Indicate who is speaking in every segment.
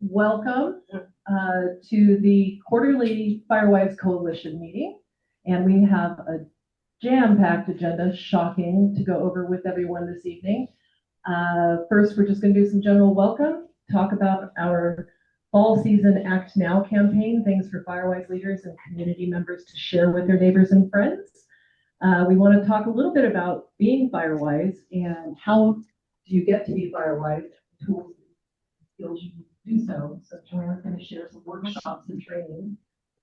Speaker 1: welcome to the quarterly Firewise Coalition meeting. And we have a jam-packed agenda, shocking, to go over with everyone this evening. First, we're just going to do some general welcome, talk about our fall season Act Now campaign, things for Firewise leaders and community members to share with their neighbors and friends. We want to talk a little bit about being Firewise and how do you get to be Firewise, tools, skills you can do so. So Joanne's going to share some workshops and training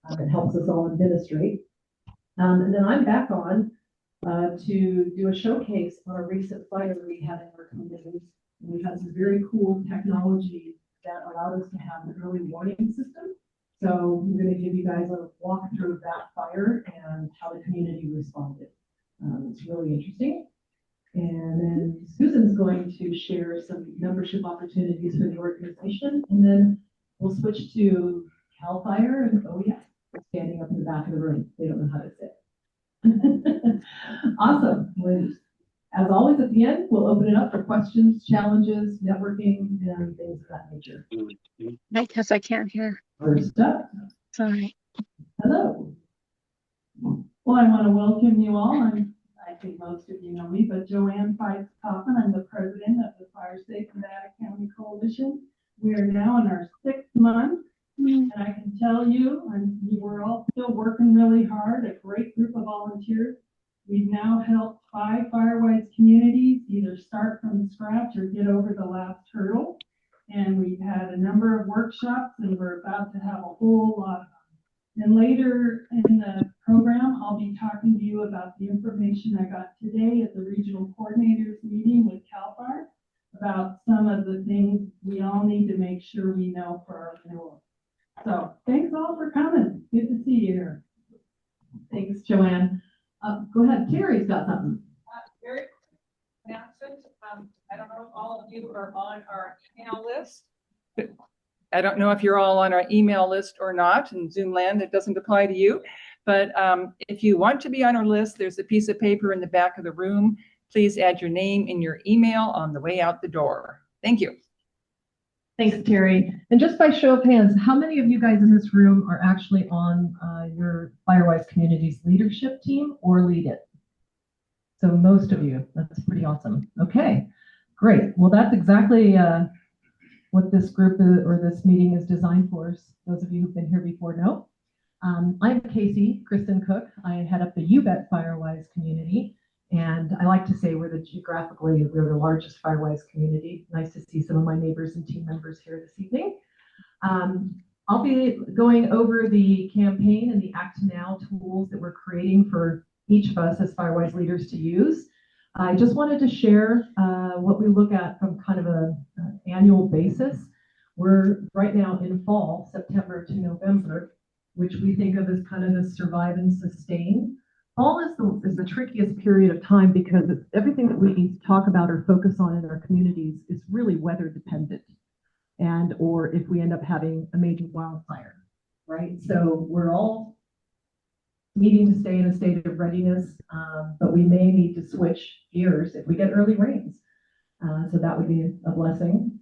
Speaker 1: that helps us all administrate. And then I'm back on to do a showcase on a recent fire we had in our community. We had some very cool technology that allowed us to have an early warning system. So I'm going to give you guys a walkthrough of that fire and how the community responded. It's really interesting. And then Susan's going to share some membership opportunities for the organization. And then we'll switch to CAL FIRE. And oh yeah, standing up in the back of the room. They don't know how to sit. Awesome. As always, at the end, we'll open it up for questions, challenges, networking, and things of that nature.
Speaker 2: Because I can't hear.
Speaker 1: First up.
Speaker 2: Sorry.
Speaker 1: Hello.
Speaker 3: Well, I want to welcome you all. I think most of you know me, but Joanne Fife Coffin. I'm the president of the Fire Safe Nevada County Coalition. We are now in our 6th month, and I can tell you, we're all still working really hard, a great group of volunteers. We've now helped 5 Firewise communities either start from scratch or get over the last hurdle. And we've had a number of workshops, and we're about to have a whole lot of them. And later in the program, I'll be talking to you about the information I got today at the regional coordinators meeting with CAL FIRE about some of the things we all need to make sure we know for our renewal. So thanks all for coming. Good to see you here.
Speaker 1: Thanks, Joanne. Go ahead. Terry's got something.
Speaker 4: Very quick announcement. I don't know if all of you are on our email list. I don't know if you're all on our email list or not. In Zoom land, it doesn't apply to you. But if you want to be on our list, there's a piece of paper in the back of the room. Please add your name and your email on the way out the door. Thank you.
Speaker 1: Thanks, Terry. And just by show of hands, how many of you guys in this room are actually on your Firewise Communities leadership team or lead it? So most of you. That's pretty awesome. Okay, great. Well, that's exactly what this group or this meeting is designed for. Those of you who've been here before know. I'm Casey Kristen Cook. I head up the UBET Firewise community. And I like to say we're the largest Firewise community. Nice to see some of my neighbors and team members here this evening. I'll be going over the campaign and the Act Now tools that we're creating for each of us as Firewise leaders to use. I just wanted to share what we look at from kind of an annual basis. We're right now in fall, September to November, which we think of as kind of the survive and sustain. Fall is the trickiest period of time because everything that we talk about or focus on in our communities is really weather dependent, and or if we end up having a major wildfire, right? So we're all needing to stay in a state of readiness, but we may need to switch gears if we get early rains. So that would be a blessing.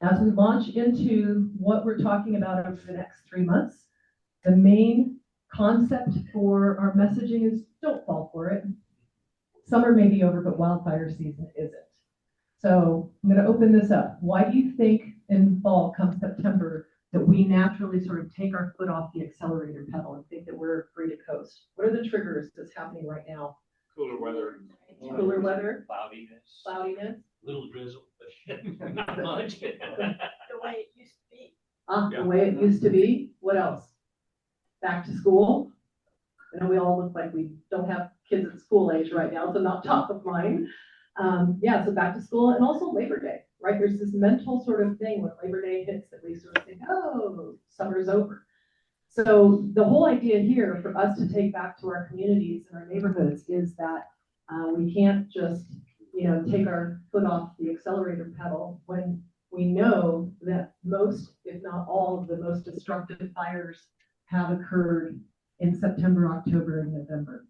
Speaker 1: As we launch into what we're talking about over the next 3 months, the main concept for our messaging is don't fall for it. Summer may be over, but wildfire season isn't. So I'm going to open this up. Why do you think in fall, come September, that we naturally sort of take our foot off the accelerator pedal and think that we're free to coast? What are the triggers that's happening right now?
Speaker 5: Cooler weather.
Speaker 1: Cooler weather.
Speaker 5: Cloudiness.
Speaker 1: Cloudiness.
Speaker 5: Little drizzle, but not much.
Speaker 4: The way it used to be.
Speaker 1: The way it used to be. What else? Back to school. I know we all look like we don't have kids at school age right now, so not top of mind. So back to school, and also Labor Day, right? There's this mental sort of thing when Labor Day hits that we sort of think, oh, summer's over. So the whole idea here for us to take back to our communities and our neighborhoods is that we can't just, take our foot off the accelerator pedal when we know that most, if not all, of the most destructive fires have occurred in September, October, and November.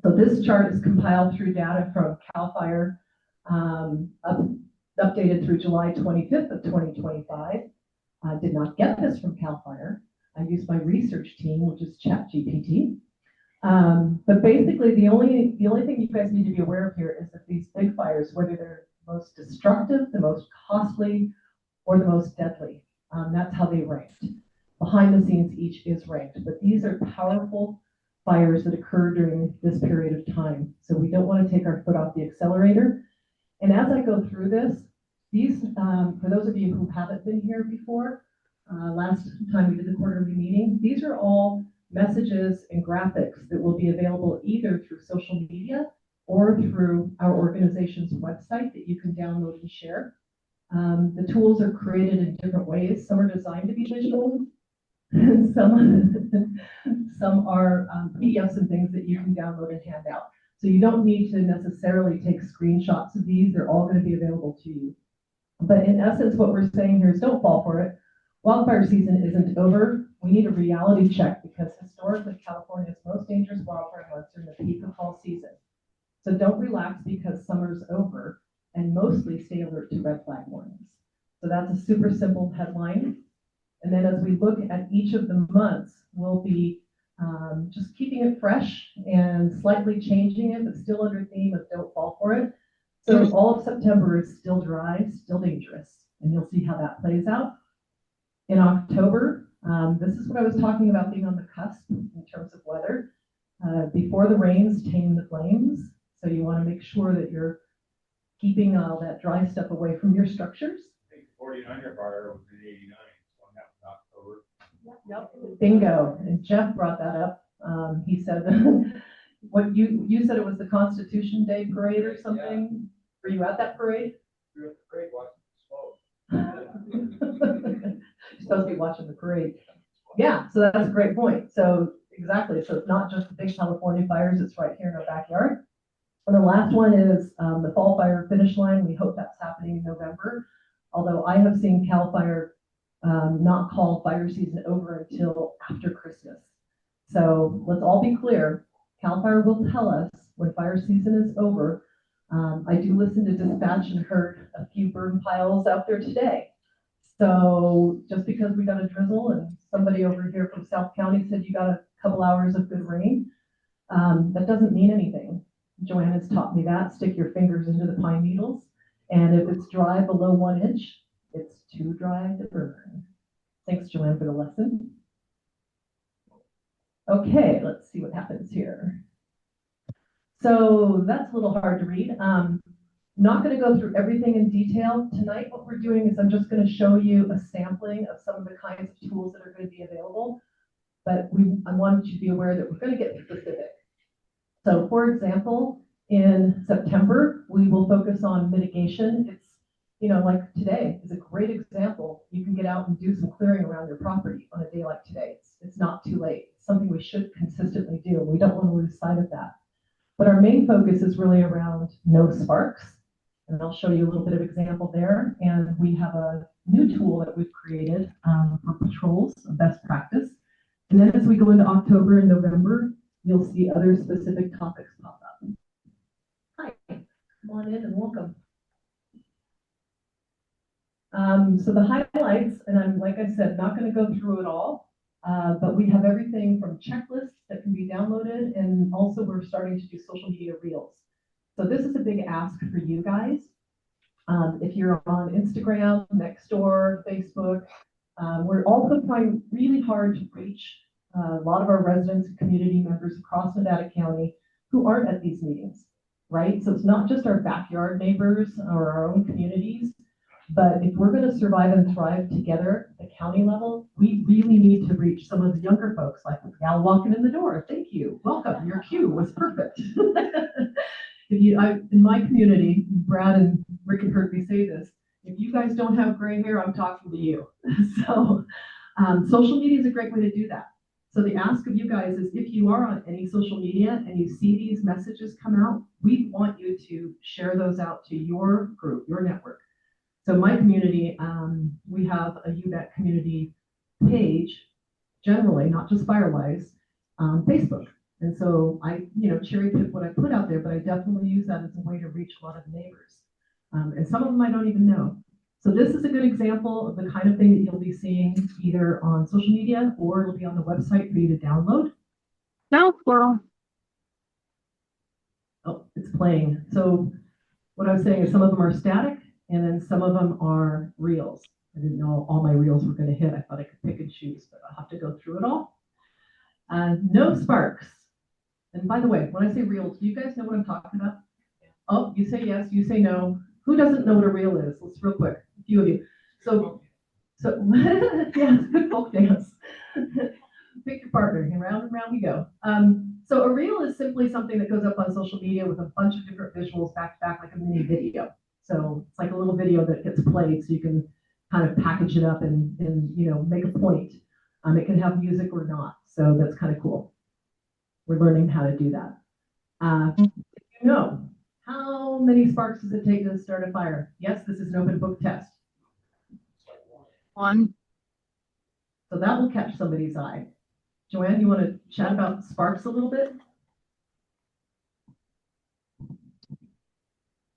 Speaker 1: So this chart is compiled through data from CAL FIRE, updated through July 25th of 2025. did not get this from CAL FIRE. I used my research team, which is ChatGPT. But basically, the only thing you guys need to be aware of here is that these big fires, whether they're the most destructive, the most costly, or the most deadly, that's how they ranked. Behind the scenes, each is ranked, but these are powerful fires that occur during this period of time. So we don't want to take our foot off the accelerator. And as I go through this, these, for those of you who haven't been here before, last time we did the quarterly meeting, these are all messages and graphics that will be available either through social media or through our organization's website that you can download and share. The tools are created in different ways. Some are designed to be visual, and some are PDFs and things that you can download and hand out. So you don't need to necessarily take screenshots of these. They're all going to be available to you. But in essence, what we're saying here is don't fall for it. Wildfire season isn't over. We need a reality check because historically California's most dangerous wildfire months are in the peak of fall season. So don't relax because summer's over, and mostly stay alert to red flag warnings. So that's a super simple headline. And then as we look at each of the months, we'll be just keeping it fresh and slightly changing it, but still under theme of don't fall for it. So all of September is still dry, still dangerous, and you'll see how that plays out. In October, this is what I was talking about being on the cusp in terms of weather. Before the rains, tame the flames. So you want to make sure that you're keeping all that dry stuff away from your structures.
Speaker 5: I think 49er fire was in 89, so that was October.
Speaker 1: Yep. Bingo. And Jeff brought that up. He said, what you said it was the Constitution Day parade or something. Yeah. Were you at that parade?
Speaker 5: We were at the parade watching the smoke.
Speaker 1: You're supposed to be watching the parade. Yeah, so that's a great point. So exactly. So it's not just the big California fires, it's right here in our backyard. And the last one is the fall fire finish line. We hope that's happening in November. Although I have seen CAL FIRE not call fire season over until after Christmas. So let's all be clear. CAL FIRE will tell us when fire season is over. I do listen to dispatch and heard a few burn piles out there today. So just because we got a drizzle and somebody over here from South County said you got a couple hours of good rain, that doesn't mean anything. Joanne has taught me that. Stick your fingers into the pine needles. And if it's dry below 1 inch, it's too dry to burn. Thanks, Joanne, for the lesson. Okay, let's see what happens here. So that's a little hard to read. Not going to go through everything in detail tonight. What we're doing is I'm just going to show you a sampling of some of the kinds of tools that are going to be available. But I wanted you to be aware that we're going to get specific. So for example, in September, we will focus on mitigation. It's, you know, like today is a great example. You can get out and do some clearing around your property on a day like today. It's not too late. It's something we should consistently do. We don't want to lose sight of that. But our main focus is really around no sparks. And I'll show you a little bit of example there. And we have a new tool that we've created for patrols, a best practice. And then as we go into October and November, you'll see other specific topics pop up. Hi, come on in and welcome. So the highlights, and I'm, like I said, not going to go through it all, but we have everything from checklists that can be downloaded, and also we're starting to do social media reels. So this is a big ask for you guys. If you're on Instagram, Nextdoor, Facebook, we're also trying really hard to reach a lot of our residents and community members across Nevada County who aren't at these meetings, right? So it's not just our backyard neighbors or our own communities, but if we're going to survive and thrive together at the county level, we really need to reach some of the younger folks, like the gal walking in the door. Thank you. Welcome. Your cue was perfect. In my community, Brad and Rick have heard me say this, if you guys don't have gray hair, I'm talking to you. So social media is a great way to do that. So the ask of you guys is if you are on any social media and you see these messages come out, we want you to share those out to your group, your network. So my community, we have a UBEC community page, generally, not just Firewise, Facebook. And so I, cherry pick what I put out there, but I definitely use that as a way to reach a lot of neighbors. And some of them I don't even know. So this is a good example of the kind of thing that you'll be seeing either on social media or it'll be on the website for you to download.
Speaker 2: No, well,
Speaker 1: Oh, it's playing. So what I was saying is some of them are static and then some of them are reels. I didn't know all my reels were going to hit. I thought I could pick and choose, but I'll have to go through it all. No sparks. And by the way, when I say reels, do you guys know what I'm talking about? Oh, you say yes, you say no. Who doesn't know what a reel is? Let's real quick, a few of you. So yeah, good folk dance. Pick your partner, and round we go. So a reel is simply something that goes up on social media with a bunch of different visuals back to back, like a mini video. So it's like a little video that gets played, so you can kind of package it up and make a point. It can have music or not, so that's kind of cool. We're learning how to do that. How many sparks does it take to start a fire? Yes, this is an open book test.
Speaker 2: one.
Speaker 1: So that will catch somebody's eye. Joanne, you want to chat about sparks a little bit?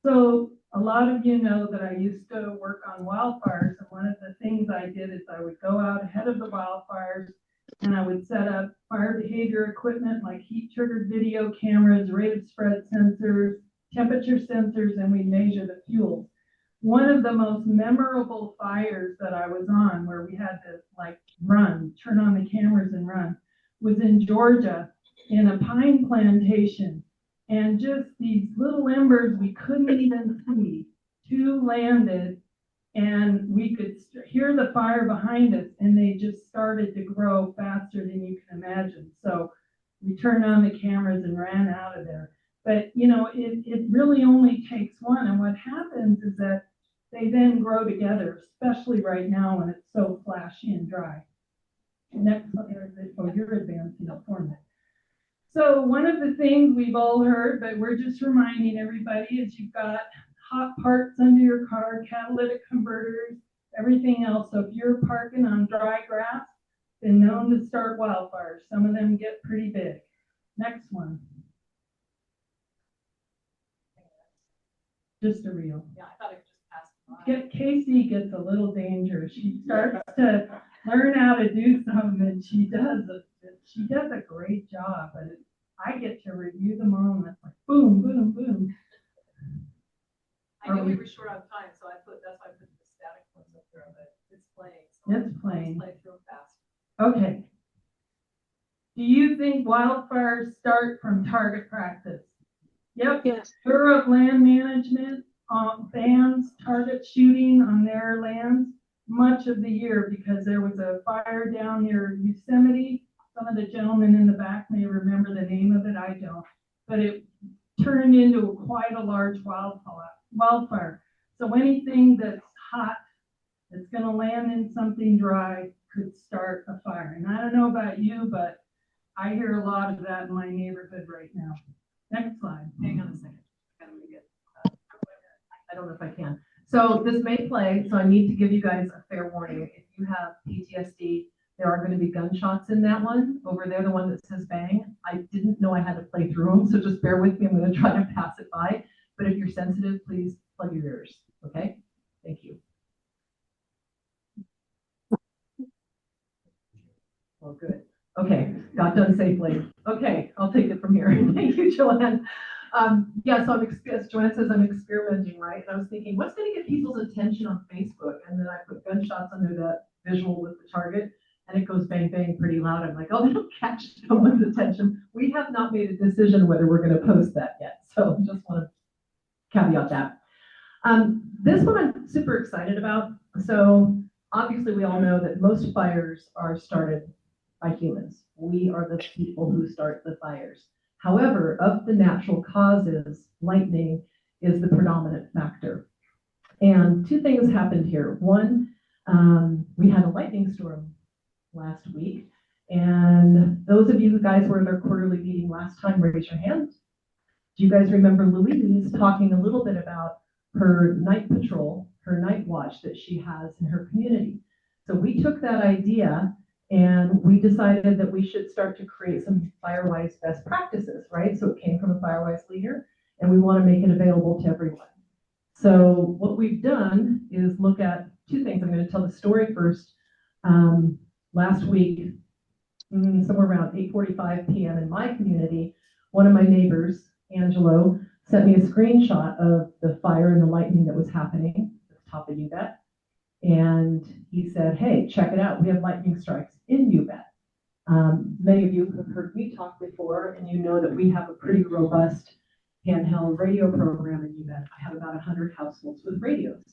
Speaker 3: So a lot of you know that I used to work on wildfires, and one of the things I did is I would go out ahead of the wildfires and I would set up fire behavior equipment like heat triggered video cameras, rate of spread sensors, temperature sensors, and we measure the fuels. One of the most memorable fires that I was on, where we had to turn on the cameras and run, was in Georgia in a pine plantation. And just these little embers we couldn't even see, two landed, and we could hear the fire behind us, and they just started to grow faster than you can imagine. So we turned on the cameras and ran out of there. But, it really only takes one. And what happens is that they then grow together, especially right now when it's so flashy and dry. Next, you're advancing it for me. So one of the things we've all heard, but we're just reminding everybody, is you've got hot parts under your car, catalytic converters, everything else. So if you're parking on dry grass, been known to start wildfires. Some of them get pretty big. Next one. Just a reel.
Speaker 1: Yeah, I thought it just passed by.
Speaker 3: Casey gets a little dangerous. She starts to learn how to do something, and she does a great job. But I get to review them all, and it's like boom, boom, boom.
Speaker 1: I knew we were short on time, so that's why I put the static ones up there, but it's playing. So
Speaker 3: It's playing.
Speaker 1: Play through fast.
Speaker 3: Okay. Do you think wildfires start from target practice? Yep.
Speaker 2: Yes.
Speaker 3: Bureau of Land Management bans target shooting on their lands much of the year because there was a fire down near Yosemite. Some of the gentlemen in the back may remember the name of it. I don't. But it turned into quite a large wildfire. So anything that's hot, that's going to land in something dry, could start a fire. And I don't know about you, but I hear a lot of that in my neighborhood right now. Next slide.
Speaker 1: Hang on a second. I don't know if I can. So this may play, so I need to give you guys a fair warning. If you have PTSD, there are going to be gunshots in that one. Over there, the one that says bang. I didn't know I had to play through them, so just bear with me. I'm going to try to pass it by. But if you're sensitive, please plug your ears. Okay? Thank you. Well, good. Okay, got done safely. Okay, I'll take it from here. Thank you, Joanne. Yeah, so as Joanne says, I'm experimenting, right? And I was thinking, what's going to get people's attention on Facebook? And then I put gunshots under that visual with the target, and it goes bang, bang pretty loud. I'm like, oh, that'll catch someone's attention. We have not made a decision whether we're going to post that yet. So just want to caveat that. This one I'm super excited about. So obviously we all know that most fires are started by humans. We are the people who start the fires. However, of the natural causes, lightning is the predominant factor. And two things happened here. One, we had a lightning storm last week. And those of you who guys were at our quarterly meeting last time, raise your hand. Do you guys remember Louise talking a little bit about her night patrol, her night watch that she has in her community? So we took that idea and we decided that we should start to create some Firewise best practices, right? So it came from a Firewise leader, and we want to make it available to everyone. So what we've done is look at two things. I'm going to tell the story first. Last week, somewhere around 8:45 p.m. in my community, one of my neighbors, Angelo, sent me a screenshot of the fire and the lightning that was happening at the top of UBET. And he said, hey, check it out. We have lightning strikes in UBET. Many of you have heard me talk before, and you know that we have a pretty robust handheld radio program in UBET. I have about 100 households with radios.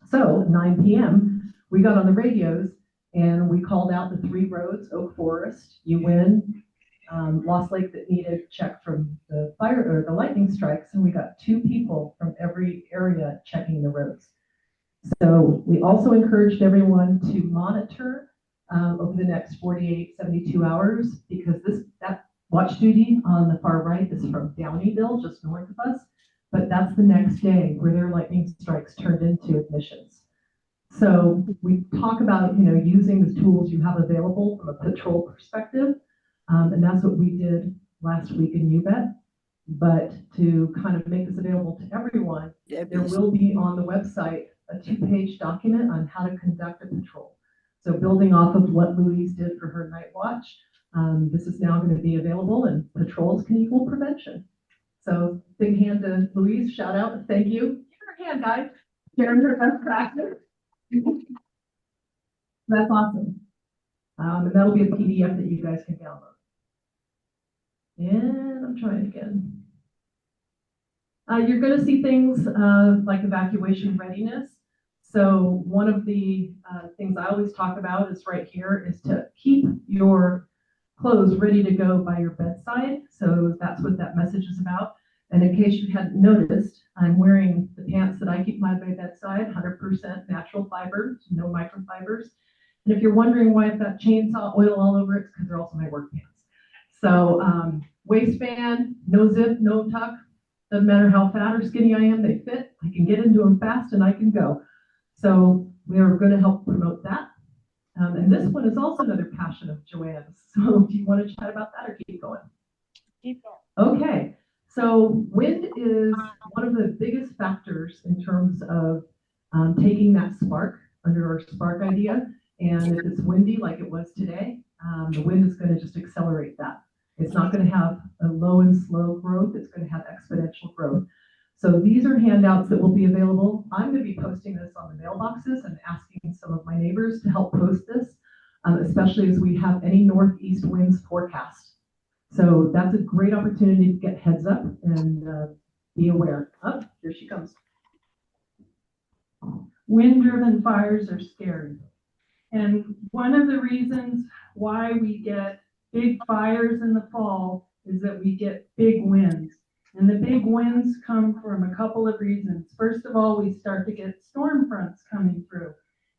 Speaker 1: So at 9 p.m., we got on the radios and we called out the 3 roads, Oak Forest, UWin, Lost Lake that needed check from the fire or the lightning strikes, and we got 2 people from every area checking the roads. So we also encouraged everyone to monitor over the next 48, 72 hours, because that watch duty on the far right is from Downeyville, just north of us, but that's the next day where their lightning strikes turned into admissions. So we talk about, using the tools you have available from a patrol perspective, and that's what we did last week in UBET. But to kind of make this available to everyone, there will be on the website a 2-page document on how to conduct a patrol. So building off of what Louise did for her night watch, this is now going to be available, and patrols can equal prevention. So big hand to Louise, shout out, and thank you. Give her a hand, guys. Sharing her best practice. That's awesome. And that'll be a PDF that you guys can download. And I'm trying again. You're going to see things like evacuation readiness. So one of the things I always talk about is right here is to keep your clothes ready to go by your bedside. So that's what that message is about. And in case you hadn't noticed, I'm wearing the pants that I keep by my bedside, 100% natural fiber, no microfibers. And if you're wondering why I've got chainsaw oil all over it, it's because they're also my work pants. So waistband, no zip, no tuck. Doesn't matter how fat or skinny I am, they fit. I can get into them fast and I can go. So we are going to help promote that. And this one is also another passion of Joanne's. So do you want to chat about that or keep going?
Speaker 2: Keep going.
Speaker 1: Okay. So wind is one of the biggest factors in terms of taking that spark under our spark idea. And if it's windy like it was today, the wind is going to just accelerate that. It's not going to have a low and slow growth. It's going to have exponential growth. So these are handouts that will be available. I'm going to be posting this on the mailboxes and asking some of my neighbors to help post this, especially as we have any northeast winds forecast. So that's a great opportunity to get heads up and be aware. Oh, here she comes.
Speaker 3: Wind-driven fires are scary. And one of the reasons why we get big fires in the fall is that we get big winds. And the big winds come from a couple of reasons. First of all, we start to get storm fronts coming through.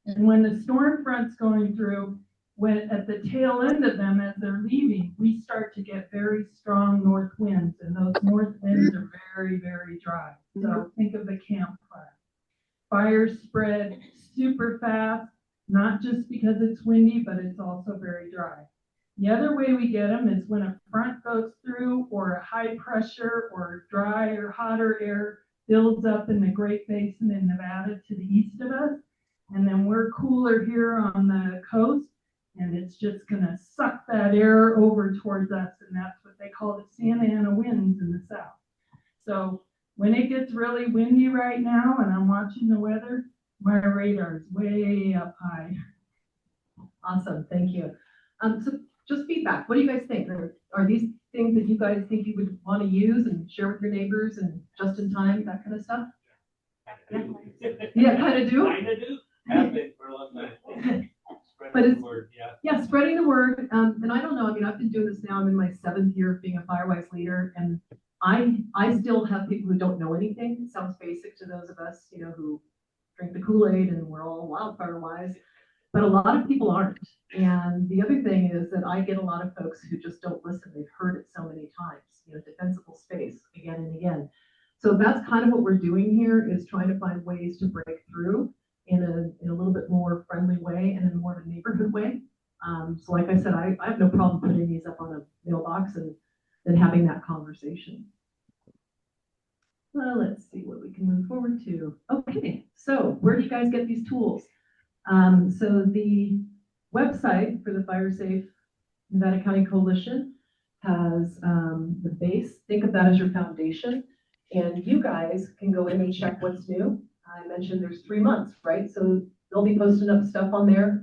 Speaker 3: And when the storm front's going through, when at the tail end of them, as they're leaving, we start to get very strong north winds. And those north winds are very, very dry. So think of the campfire. Fires spread super fast, not just because it's windy, but it's also very dry. The other way we get them is when a front goes through, or a high pressure or dry or hotter air builds up in the Great Basin in Nevada to the east of us. And then we're cooler here on the coast, and it's just going to suck that air over towards us. And that's what they call the Santa Ana winds in the south. So when it gets really windy right now and I'm watching the weather, my radar is way up high.
Speaker 1: Awesome, thank you. So just feedback. What do you guys think? Are these things that you guys think you would want to use and share with your neighbors and just in time, that kind of stuff? Yeah, kind of do.
Speaker 5: Kind of do. Have been for a long time.
Speaker 1: But
Speaker 5: Spreading
Speaker 1: it's-
Speaker 5: the word, yeah.
Speaker 1: Yeah, spreading the word. And I don't know. I mean, I've been doing this now. I'm in my 7th year of being a Firewise leader, and I still have people who don't know anything. It sounds basic to those of us, who drink the Kool-Aid and we're all wildfire wise. But a lot of people aren't. And the other thing is that I get a lot of folks who just don't listen. They've heard it so many times, defensible space again and again. So that's kind of what we're doing here, is trying to find ways to break through in a little bit more friendly way and in more of a neighborhood way. So like I said, I have no problem putting these up on a mailbox and then having that conversation. Let's see what we can move forward to. Okay, so where do you guys get these tools? So the website for the Fire Safe Nevada County Coalition has the base. Think of that as your foundation. And you guys can go in and check what's new. I mentioned there's 3 months, right? So they'll be posting up stuff on there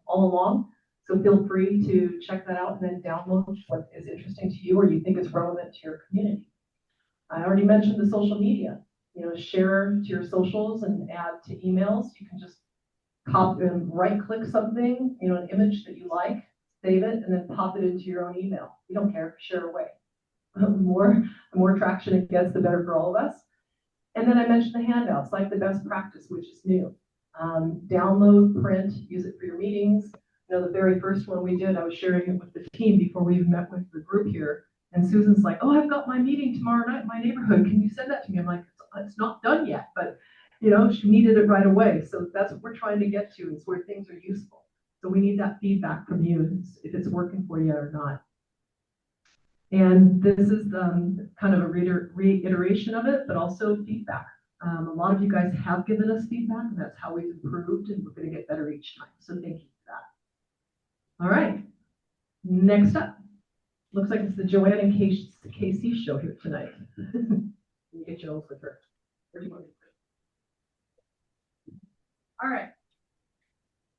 Speaker 1: all along. So feel free to check that out and then download what is interesting to you or you think is relevant to your community. I already mentioned the social media. You know, share to your socials and add to emails. You can just copy and right-click something, you know, an image that you like, save it, and then pop it into your own email. We don't care, share away. The more traction it gets, the better for all of us. And then I mentioned the handouts, like the best practice, which is new. Download, print, use it for your meetings. You know, the very first one we did, I was sharing it with the team before we even met with the group here. And Susan's like, oh, I've got my meeting tomorrow night in my neighborhood. Can you send that to me? I'm like, it's not done yet, but you know, she needed it right away. So that's what we're trying to get to, is where things are useful. So we need that feedback from you if it's working for you or not. And this is kind of a reiteration of it, but also feedback. A lot of you guys have given us feedback, and that's how we've improved, and we're going to get better each time. So thank you for that. All right, next up. Looks like it's the Joanne and KC show here tonight. You get Jones with her.
Speaker 3: All right.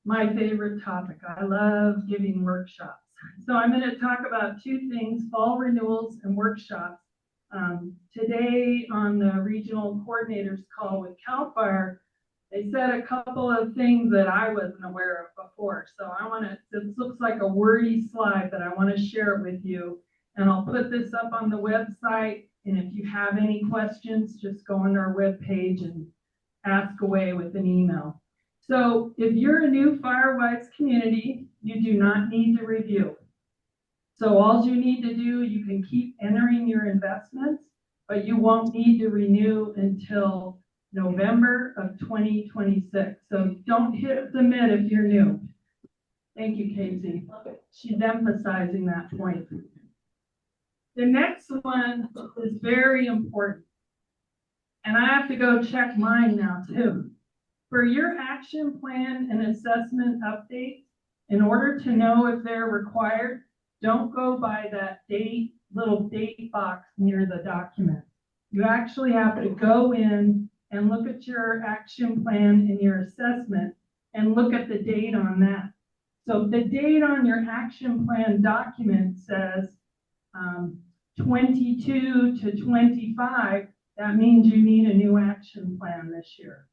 Speaker 3: My favorite topic. I love giving workshops. So I'm going to talk about 2 things, fall renewals and workshops. Today on the regional coordinators call with CAL FIRE, they said a couple of things that I wasn't aware of before. So this looks like a wordy slide, but I want to share it with you. And I'll put this up on the website. And if you have any questions, just go on our webpage and ask away with an email. So if you're a new Firewise community, you do not need to review. So all you need to do, you can keep entering your investments, but you won't need to renew until November of 2026. So don't hit submit if you're new. Thank you, Casey. She's emphasizing that point. The next one is very important. And I have to go check mine now too. For your action plan and assessment updates, in order to know if they're required, don't go by that little date box near the document. You actually have to go in and look at your action plan and your assessment and look at the date on that. So if the date on your action plan document says 22 to 25, that means you need a new action plan this year.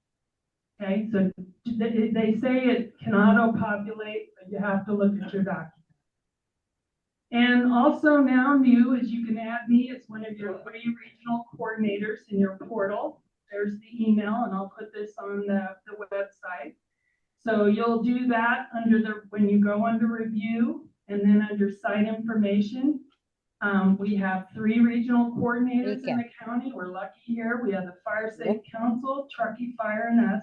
Speaker 3: Okay, so they say it can auto-populate, but you have to look at your document. And also now new is you can add me as one of your 3 regional coordinators in your portal. There's the email, and I'll put this on the website. So you'll do that when you go under review, and then under site information. We have 3 regional coordinators in the county. We're lucky here. We have the Fire Safe Council, Truckee Fire, and us.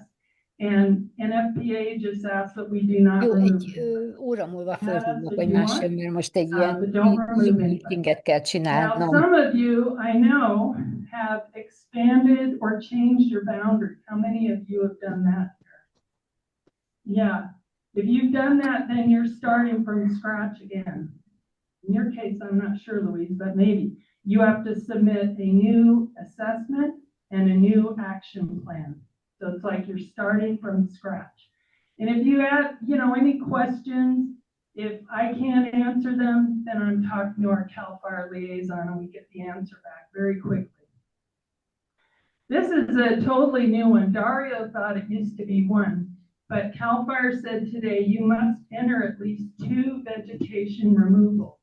Speaker 3: And NFPA just asked that we do not
Speaker 6: Jó,
Speaker 3: remove.
Speaker 6: egy óra múlva
Speaker 3: Add us
Speaker 6: fölhívnak,
Speaker 3: if
Speaker 6: hogy
Speaker 3: you
Speaker 6: más
Speaker 3: want,
Speaker 6: jön, mert most egy
Speaker 3: but
Speaker 6: ilyen
Speaker 3: don't remove anybody.
Speaker 6: meetinget kell
Speaker 3: Now,
Speaker 6: csinálnom.
Speaker 3: some of you I know have expanded or changed your boundaries. How many of you have done that? Yeah, if you've done that, then you're starting from scratch again. In your case, I'm not sure, Louise, but maybe you have to submit a new assessment and a new action plan. So it's like you're starting from scratch. And if you have, any questions, if I can't answer them, then I'm talking to our CAL FIRE liaison and we get the answer back very quickly. This is a totally new one. Dario thought it used to be 1, but CAL FIRE said today you must enter at least 2 vegetation removal.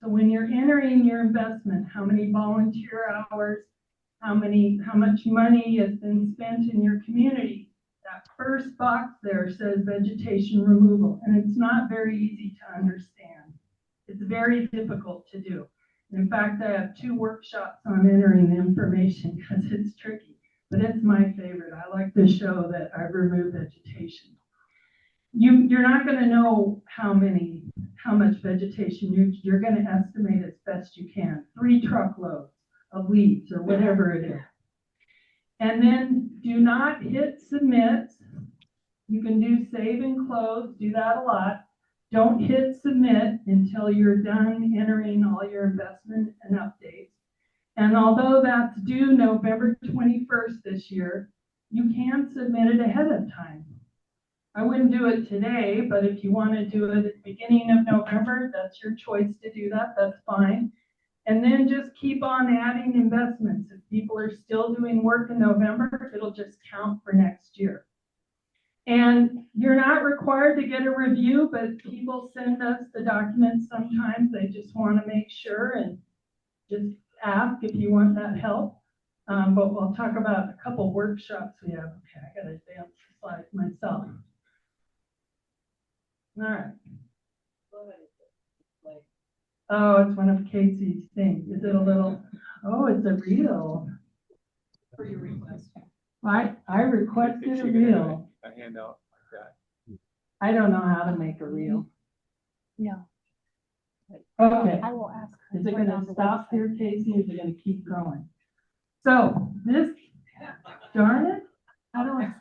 Speaker 3: So when you're entering your investment, how many volunteer hours, how much money has been spent in your community, that first box there says vegetation removal, and it's not very easy to understand. It's very difficult to do. In fact, I have 2 workshops on entering the information because it's tricky, but it's my favorite. I like to show that I've removed vegetation. You're not going to know how much vegetation you're going to estimate as best you can. 3 truckloads of leaves or whatever it is. And then do not hit submit. You can do save and close, do that a lot. Don't hit submit until you're done entering all your investment and updates. And although that's due November 21st this year, you can submit it ahead of time. I wouldn't do it today, but if you want to do it at the beginning of November, that's your choice to do that, that's fine. And then just keep on adding investments. If people are still doing work in November, it'll just count for next year. And you're not required to get a review, but people send us the documents sometimes. They just want to make sure and just ask if you want that help. But we'll talk about a couple workshops we have. Okay, I gotta advance the slides myself. All right. Oh, it's one of Casey's things. Is it a little? Oh, it's a reel.
Speaker 4: For your request.
Speaker 3: I requested a reel.
Speaker 5: A handout like that.
Speaker 3: I don't know how to make a reel.
Speaker 2: No.
Speaker 3: Okay.
Speaker 2: I will ask her.
Speaker 3: Is it
Speaker 2: Put
Speaker 3: gonna
Speaker 2: on the
Speaker 3: stop
Speaker 2: website.
Speaker 3: here, Casey, or is it gonna keep going? So this, darn it, how do I?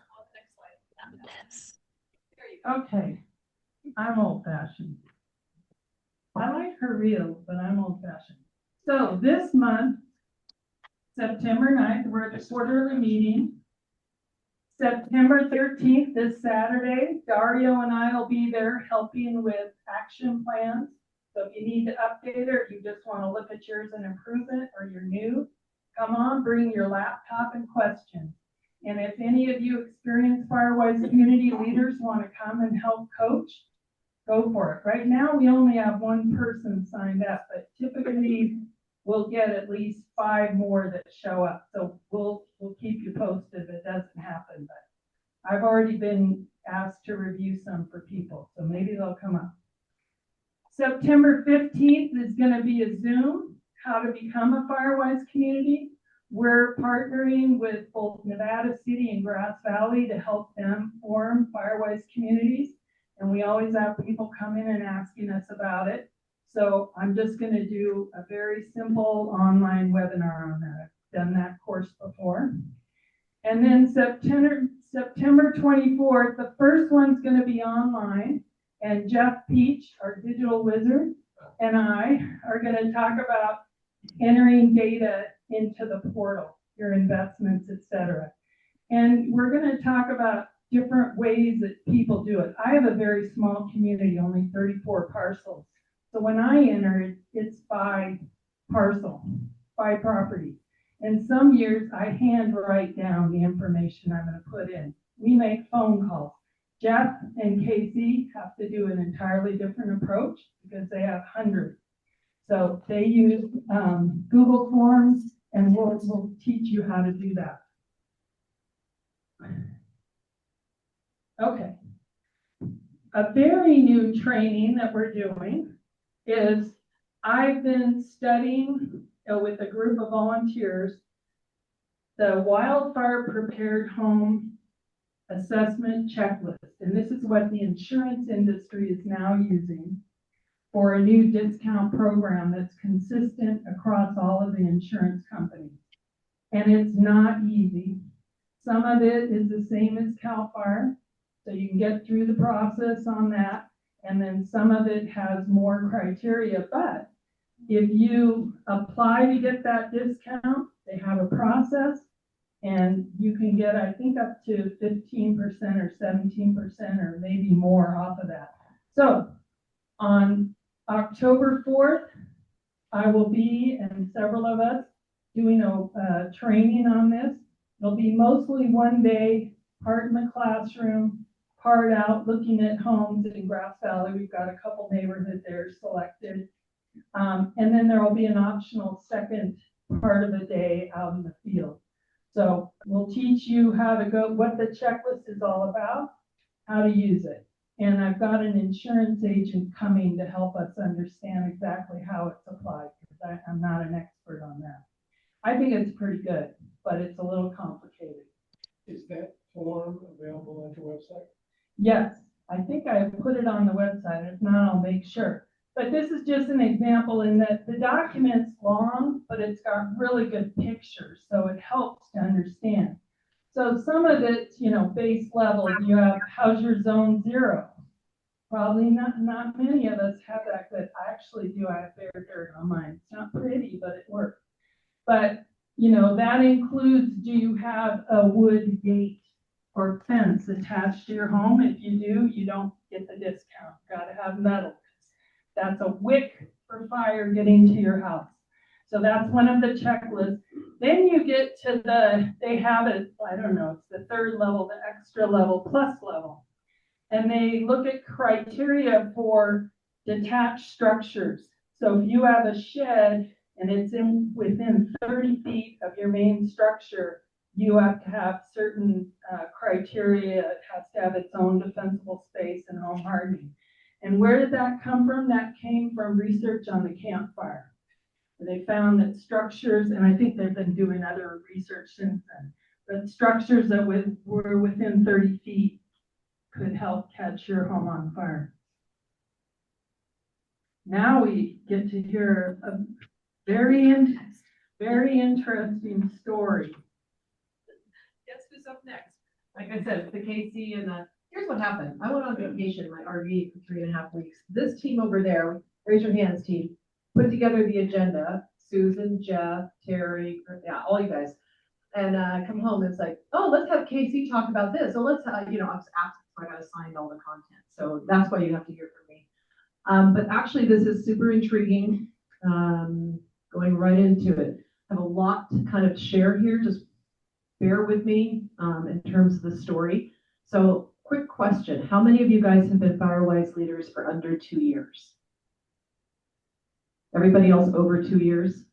Speaker 3: Okay, I'm old fashioned. I like her reels, but I'm old fashioned. So this month, September 9th, we're at the quarterly meeting. September 13th, this Saturday, Dario and I will be there helping with action plans. So if you need to update it, or you just want to look at yours and improve it, or you're new, come on, bring your laptop and questions. And if any of you experienced Firewise community leaders want to come and help coach, go for it. Right now, we only have one person signed up, but typically we'll get at least 5 more that show up. So we'll keep you posted if it doesn't happen. But I've already been asked to review some for people, so maybe they'll come up. September 15th is going to be a Zoom, how to become a Firewise community. We're partnering with both Nevada City and Grass Valley to help them form Firewise communities. And we always have people come in and asking us about it. So I'm just going to do a very simple online webinar on that. I've done that course before. And then September 24th, the first one's going to be online. And Jeff Peach, our digital wizard, and I are going to talk about entering data into the portal, your investments, etc. And we're going to talk about different ways that people do it. I have a very small community, only 34 parcels. So when I enter it, it's by parcel, by property. And some years I hand write down the information I'm going to put in. We make phone calls. Jeff and Casey have to do an entirely different approach because they have hundreds. So they use Google Forms, and we'll teach you how to do that. Okay. A very new training that we're doing is I've been studying with a group of volunteers the Wildfire Prepared Home Assessment Checklist. And this is what the insurance industry is now using for a new discount program that's consistent across all of the insurance companies. And it's not easy. Some of it is the same as CAL FIRE, so you can get through the process on that. And then some of it has more criteria, but if you apply to get that discount, they have a process and you can get, I think, up to 15% or 17% or maybe more off of that. So on October 4th, I will be, and several of us, doing a training on this. It'll be mostly one day, part in the classroom, part out looking at homes in Grass Valley. We've got a couple neighborhoods there selected. And then there will be an optional second part of the day out in the field. So we'll teach you how to go, what the checklist is all about, how to use it. And I've got an insurance agent coming to help us understand exactly how it's applied, because I'm not an expert on that. I think it's pretty good, but it's a little complicated.
Speaker 6: Is that form available on your website?
Speaker 3: Yes, I think I put it on the website. If not, I'll make sure. But this is just an example in that the document's long, but it's got really good pictures, so it helps to understand. So some of it's, base level, you have, how's your zone 0? Probably not many of us have that, but I actually do. I have bare dirt on mine. It's not pretty, but it works. But, that includes, do you have a wood gate or fence attached to your home? If you do, you don't get the discount. Gotta have metal. That's a wick for fire getting to your house. So that's one of the checklists. Then you get to they have it, I don't know, it's the 3rd level, the extra level, plus level. And they look at criteria for detached structures. So if you have a shed and it's within 30 feet of your main structure, you have to have certain criteria. It has to have its own defensible space and home hardening. And where did that come from? That came from research on the campfire. They found that structures, and I think they've been doing other research since then, but structures that were within 30 feet could help catch your home on fire. Now we get to hear a very interesting story.
Speaker 2: Guess who's up next?
Speaker 1: Like I said, it's the KC and here's what happened. I went on vacation in my RV for 3.5 weeks. This team over there, raise your hands team, put together the agenda. Susan, Jeff, Terry, yeah, all you guys. And come home, it's like, oh, let's have KC talk about this. So let's, I was asked, so I got assigned all the content. So that's why you have to hear from me. But actually, this is super intriguing. Going right into it. I have a lot to kind of share here. Just bear with me in terms of the story. So quick question. How many of you guys have been FireWise leaders for under 2 years? Everybody else over 2 years?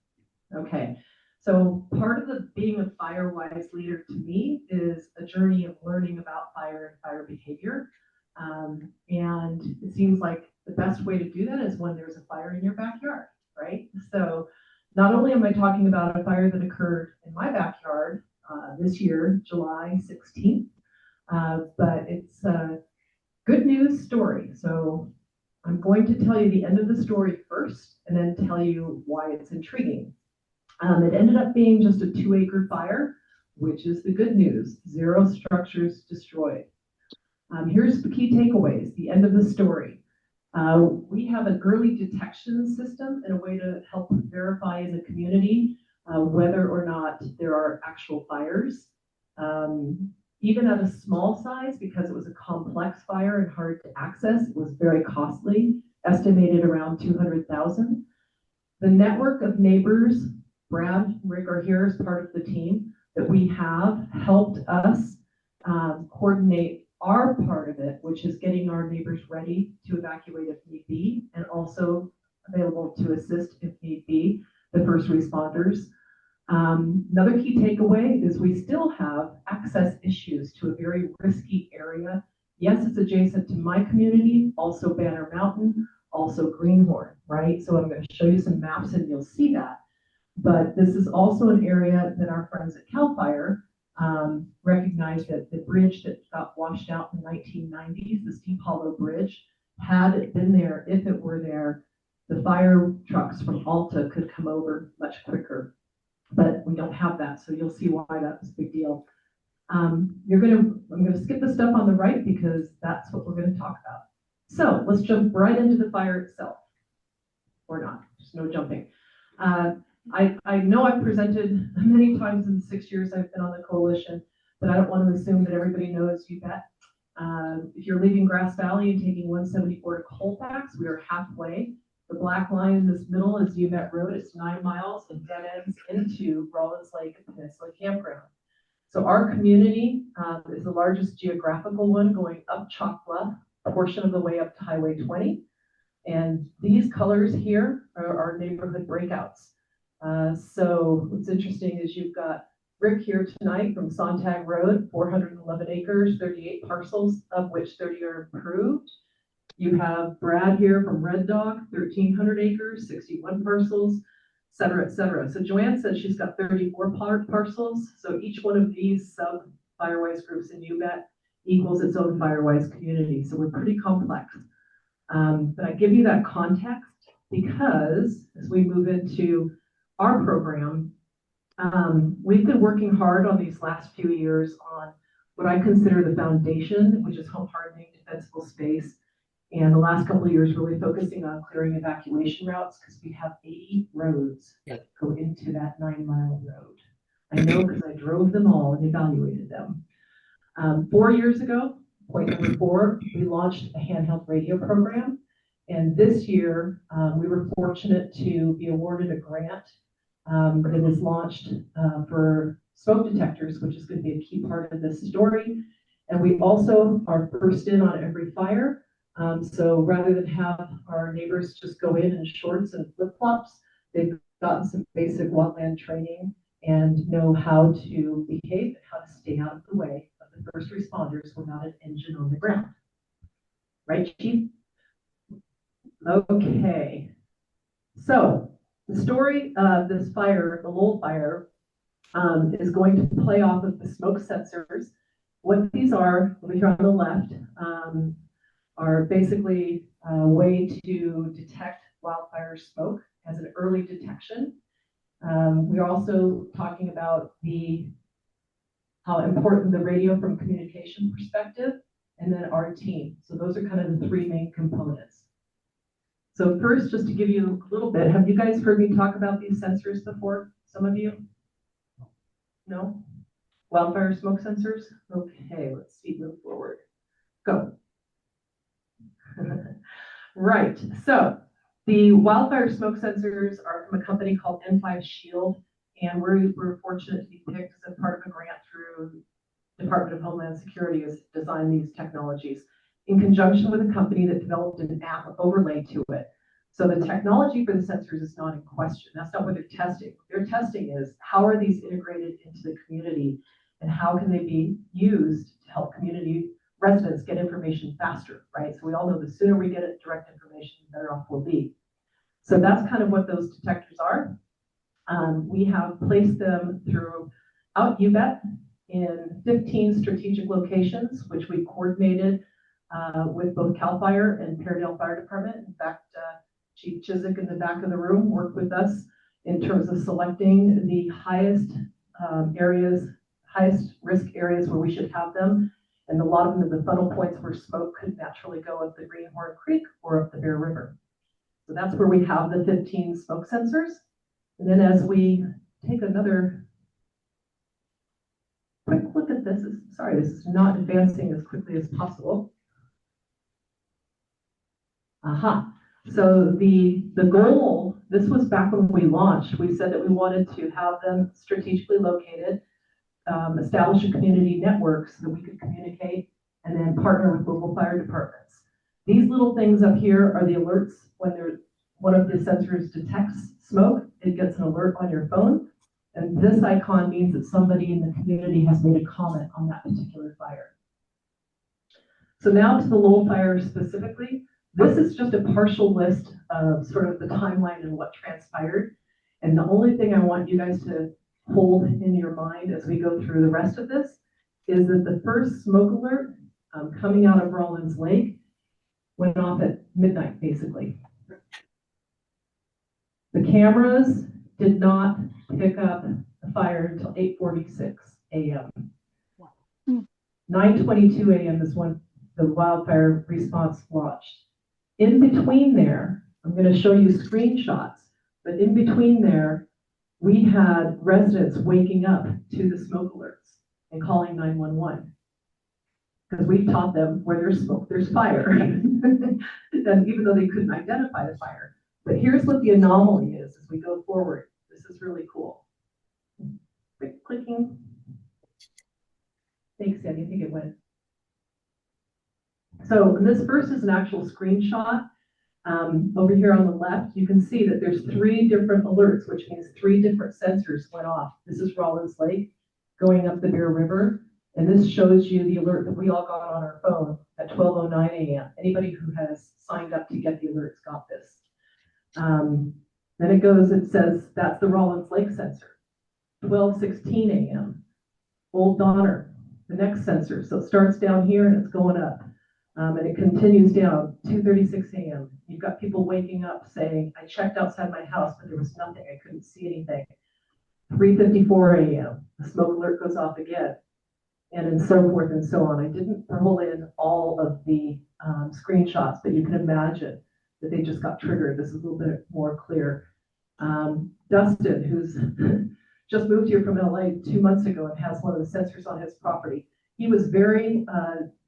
Speaker 1: Okay. So part of being a FireWise leader to me is a journey of learning about fire and fire behavior. And it seems like the best way to do that is when there's a fire in your backyard, right? So not only am I talking about a fire that occurred in my backyard this year, July 16th, but it's a good news story. So I'm going to tell you the end of the story first and then tell you why it's intriguing. It ended up being just a 2-acre fire, which is the good news. 0 structures destroyed. Here's the key takeaways, the end of the story. We have an early detection system and a way to help verify in the community whether or not there are actual fires. Even at a small size, because it was a complex fire and hard to access, it was very costly, estimated around $200,000. The network of neighbors, Brad and Rick are here as part of the team, that we have helped us coordinate our part of it, which is getting our neighbors ready to evacuate if need be, and also available to assist if need be, the first responders. Another key takeaway is we still have access issues to a very risky area. Yes, it's adjacent to my community, also Banner Mountain, also Greenhorn, right? So I'm going to show you some maps and you'll see that. But this is also an area that our friends at CAL FIRE recognized that the bridge that got washed out in the 1990s, the Steep Hollow Bridge, had it been there, if it were there, the fire trucks from Alta could come over much quicker. But we don't have that, so you'll see why that was a big deal. I'm gonna skip the stuff on the right because that's what we're gonna talk about. So let's jump right into the fire itself, or not, just no jumping. I know I've presented many times in the 6 years I've been on the coalition, but I don't want to assume that everybody knows UBET. If you're leaving Grass Valley and taking 174 to Colfax, we are halfway. The black line in this middle is UBET Road. It's 9 miles and dead ends into Rollins Lake and Peninsula Campground. So our community is the largest geographical one, going up Chalk Bluff, a portion of the way up to Highway 20. And these colors here are our neighborhood breakouts. So what's interesting is you've got Rick here tonight from Sontag Road, 411 acres, 38 parcels, of which 30 are improved. You have Brad here from Red Dog, 1,300 acres, 61 parcels, et cetera, et cetera. So Joanne says she's got 34 parcels. So each one of these sub FireWise groups in UBET equals its own FireWise community. So we're pretty complex. But I give you that context because as we move into our program, We've been working hard on these last few years on what I consider the foundation, which is home hardening defensible space. And the last couple of years, really focusing on clearing evacuation routes because we have 80 roads that go into that 9-mile road. I know because I drove them all and evaluated them. 4 years ago, point number 4, we launched a handheld radio program. And this year, we were fortunate to be awarded a grant that is launched for smoke detectors, which is going to be a key part of this story. And we also are first in on every fire. So rather than have our neighbors just go in shorts and flip-flops, they've gotten some basic wetland training and know how to behave and how to stay out of the way of the first responders without an engine on the ground. Right, Chief? Okay. So the story of this fire, the Lowell fire, is going to play off of the smoke sensors. What these are, over here on the left, are basically a way to detect wildfire smoke as an early detection. We're also talking about how important the radio from communication perspective, and then our team. So those are kind of the 3 main components. So first, just to give you a little bit, have you guys heard me talk about these sensors before? Some of you? No? Wildfire smoke sensors? Okay, let's see, move forward. Go. Right, so the wildfire smoke sensors are from a company called N5 Shield, and we're fortunate to be picked as a part of a grant through Department of Homeland Security has designed these technologies in conjunction with a company that developed an app overlay to it. So the technology for the sensors is not in question. That's not what they're testing. What they're testing is how are these integrated into the community and how can they be used to help community residents get information faster, right? So we all know the sooner we get it, direct information, the better off we'll be. So that's kind of what those detectors are. We have placed them throughout UBET in 15 strategic locations, which we coordinated with both CAL FIRE and Paradale Fire Department. In fact, Chief Chiswick in the back of the room worked with us in terms of selecting the highest highest risk areas where we should have them. And a lot of them are the funnel points where smoke could naturally go up the Greenhorn Creek or up the Bear River. So that's where we have the 15 smoke sensors. And then as we take another quick look at this, sorry, this is not advancing as quickly as possible. Aha. So the goal, this was back when we launched, we said that we wanted to have them strategically located, establish a community network so that we could communicate and then partner with local fire departments. These little things up here are the alerts when one of the sensors detects smoke, it gets an alert on your phone. And this icon means that somebody in the community has made a comment on that particular fire. So now to the Lowell fire specifically. This is just a partial list of sort of the timeline and what transpired. And the only thing I want you guys to hold in your mind as we go through the rest of this is that the first smoke alert coming out of Rawlins Lake went off at midnight, basically. The cameras did not pick up the fire until 8:46 a.m. 9:22 a.m. is when the wildfire response launched. In between there, I'm going to show you screenshots, but in between there, we had residents waking up to the smoke alerts and calling 911 because we taught them where there's smoke, there's fire, and even though they couldn't identify the fire. But here's what the anomaly is as we go forward. This is really cool. Quick clicking. Thanks, Sandy. I think it went. So this first is an actual screenshot. Over here on the left, you can see that there's 3 different alerts, which means 3 different sensors went off. This is Rawlins Lake going up the Bear River. And this shows you the alert that we all got on our phone at 12:09 a.m. Anybody who has signed up to get the alerts got this. Then it says that's the Rawlins Lake sensor. 12:16 a.m. Old Donner, the next sensor. So it starts down here and it's going up. And it continues down, 2:36 a.m. You've got people waking up saying, I checked outside my house, but there was nothing. I couldn't see anything. 3:54 a.m., the smoke alert goes off again, and so forth and so on. I didn't pull in all of the screenshots, but you can imagine that they just got triggered. This is a little bit more clear. Dustin, who's just moved here from LA 2 months ago and has one of the sensors on his property, he was very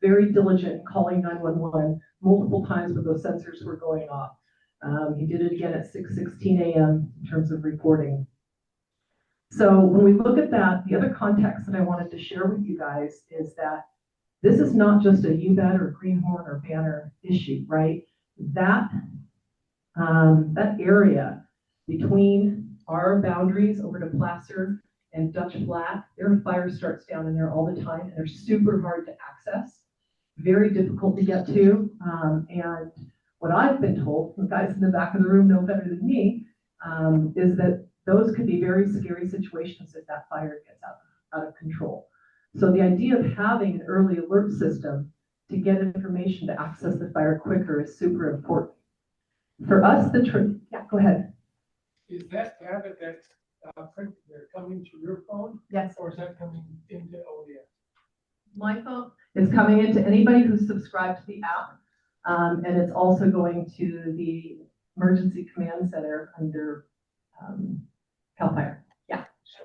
Speaker 1: diligent in calling 911 multiple times when those sensors were going off. He did it again at 6:16 a.m. in terms of reporting. So when we look at that, the other context that I wanted to share with you guys is that this is not just a UBET or Greenhorn or Banner issue, right? That area between our boundaries over to Placer and Dutch Flat, there are fire starts down in there all the time, and they're super hard to access, very difficult to get to. And what I've been told, the guys in the back of the room know better than me, is that those could be very scary situations if that fire gets out of control. So the idea of having an early alert system to get information to access the fire quicker is super important. For us, yeah, go ahead.
Speaker 6: Is that data that's they're coming to your phone,
Speaker 1: Yes,
Speaker 6: or is that coming into ODS?
Speaker 1: my phone is coming into anybody who's subscribed to the app, and it's also going to the emergency command center under CAL FIRE. Yeah.
Speaker 5: So,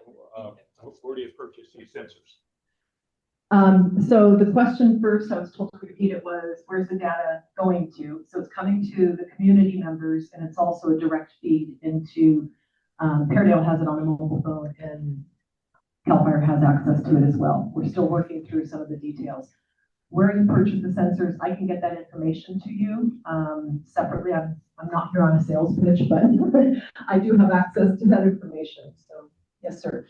Speaker 5: where do you purchase these sensors?
Speaker 1: So the question first, I was told to repeat it, was where's the data going to? So it's coming to the community members, and it's also a direct feed into, Peardale has it on a mobile phone, and CAL FIRE has access to it as well. We're still working through some of the details. Where you purchase the sensors, I can get that information to you separately. I'm not here on a sales pitch, but I do have access to that information. So yes, sir.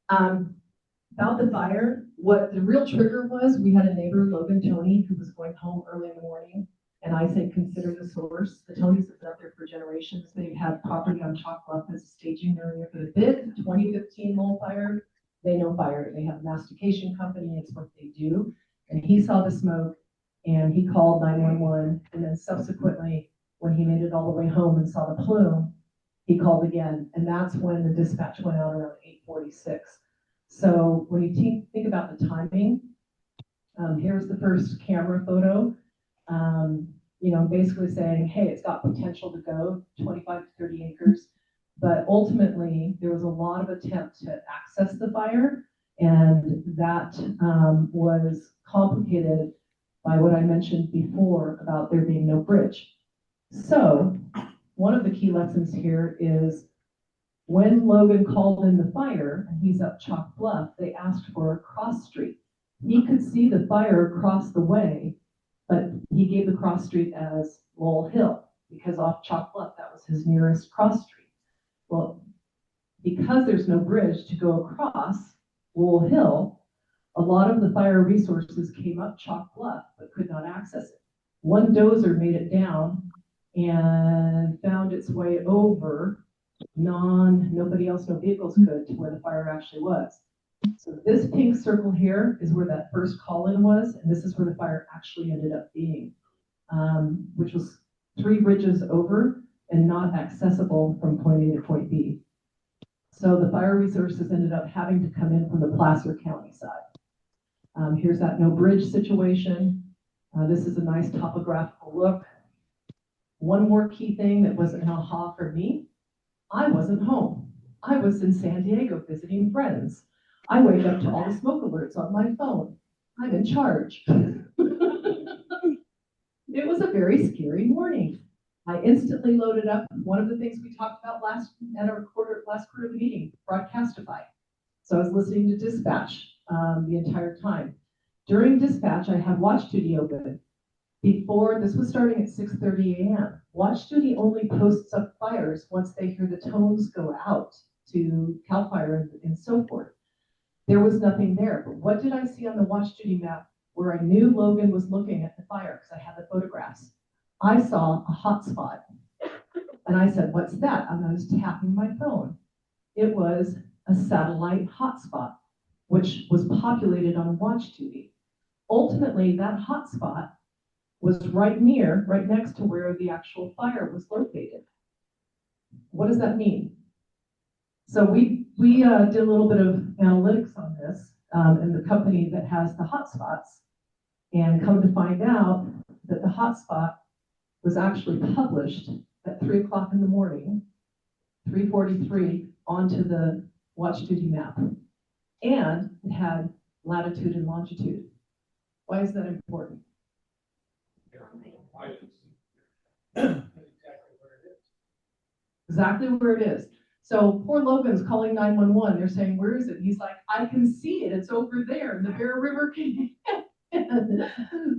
Speaker 1: About the fire, what the real trigger was, we had a neighbor, Logan Tony, who was going home early in the morning, and I said, consider the source. The Tonys have been up there for generations. They've had property on Chalk Bluff as a staging area for the big 2015 mole fire. They know fire. They have a mastication company. It's what they do. And he saw the smoke, and he called 911, and then subsequently, when he made it all the way home and saw the plume, he called again, and that's when the dispatch went out around 8:46. So when you think about the timing, here's the first camera photo, basically saying, hey, it's got potential to go 25 to 30 acres. But ultimately, there was a lot of attempt to access the fire, and that was complicated by what I mentioned before about there being no bridge. So one of the key lessons here is when Logan called in the fire, and he's up Chalk Bluff, they asked for a cross street. He could see the fire across the way, but he gave the cross street as Lowell Hill, because off Chalk Bluff, that was his nearest cross street. Well, because there's no bridge to go across Lowell Hill, a lot of the fire resources came up Chalk Bluff, but could not access it. One dozer made it down and found its way over nobody else, no vehicles could, to where the fire actually was. So this pink circle here is where that first call-in was, and this is where the fire actually ended up being, which was 3 bridges over and not accessible from point A to point B. So the fire resources ended up having to come in from the Placer County side. Here's that no bridge situation. This is a nice topographical look. One more key thing that wasn't ha-ha for me, I wasn't home. I was in San Diego visiting friends. I wake up to all the smoke alerts on my phone. I'm in charge. It was a very scary morning. I instantly loaded up one of the things we talked about last quarter of the meeting, Broadcastify. So I was listening to dispatch the entire time. During dispatch, I had Watch Duty open. Before, this was starting at 6:30 a.m. Watch Duty only posts up fires once they hear the tones go out to CAL FIRE and so forth. There was nothing there, but what did I see on the Watch Duty map where I knew Logan was looking at the fire because I had the photographs? I saw a hot spot, and I said, what's that? And I was tapping my phone. It was a satellite hotspot, which was populated on Watch Duty. Ultimately, that hotspot was right next to where the actual fire was located. What does that mean? So we did a little bit of analytics on this, and the company that has the hotspots, and come to find out that the hotspot was actually published at 3 o'clock in the morning, 3:43, onto the watch duty map. And it had latitude and longitude. Why is that important? Exactly where it is. So poor Logan's calling 911. They're saying, where is it? He's like, I can see it. It's over there in the Bear River Canyon.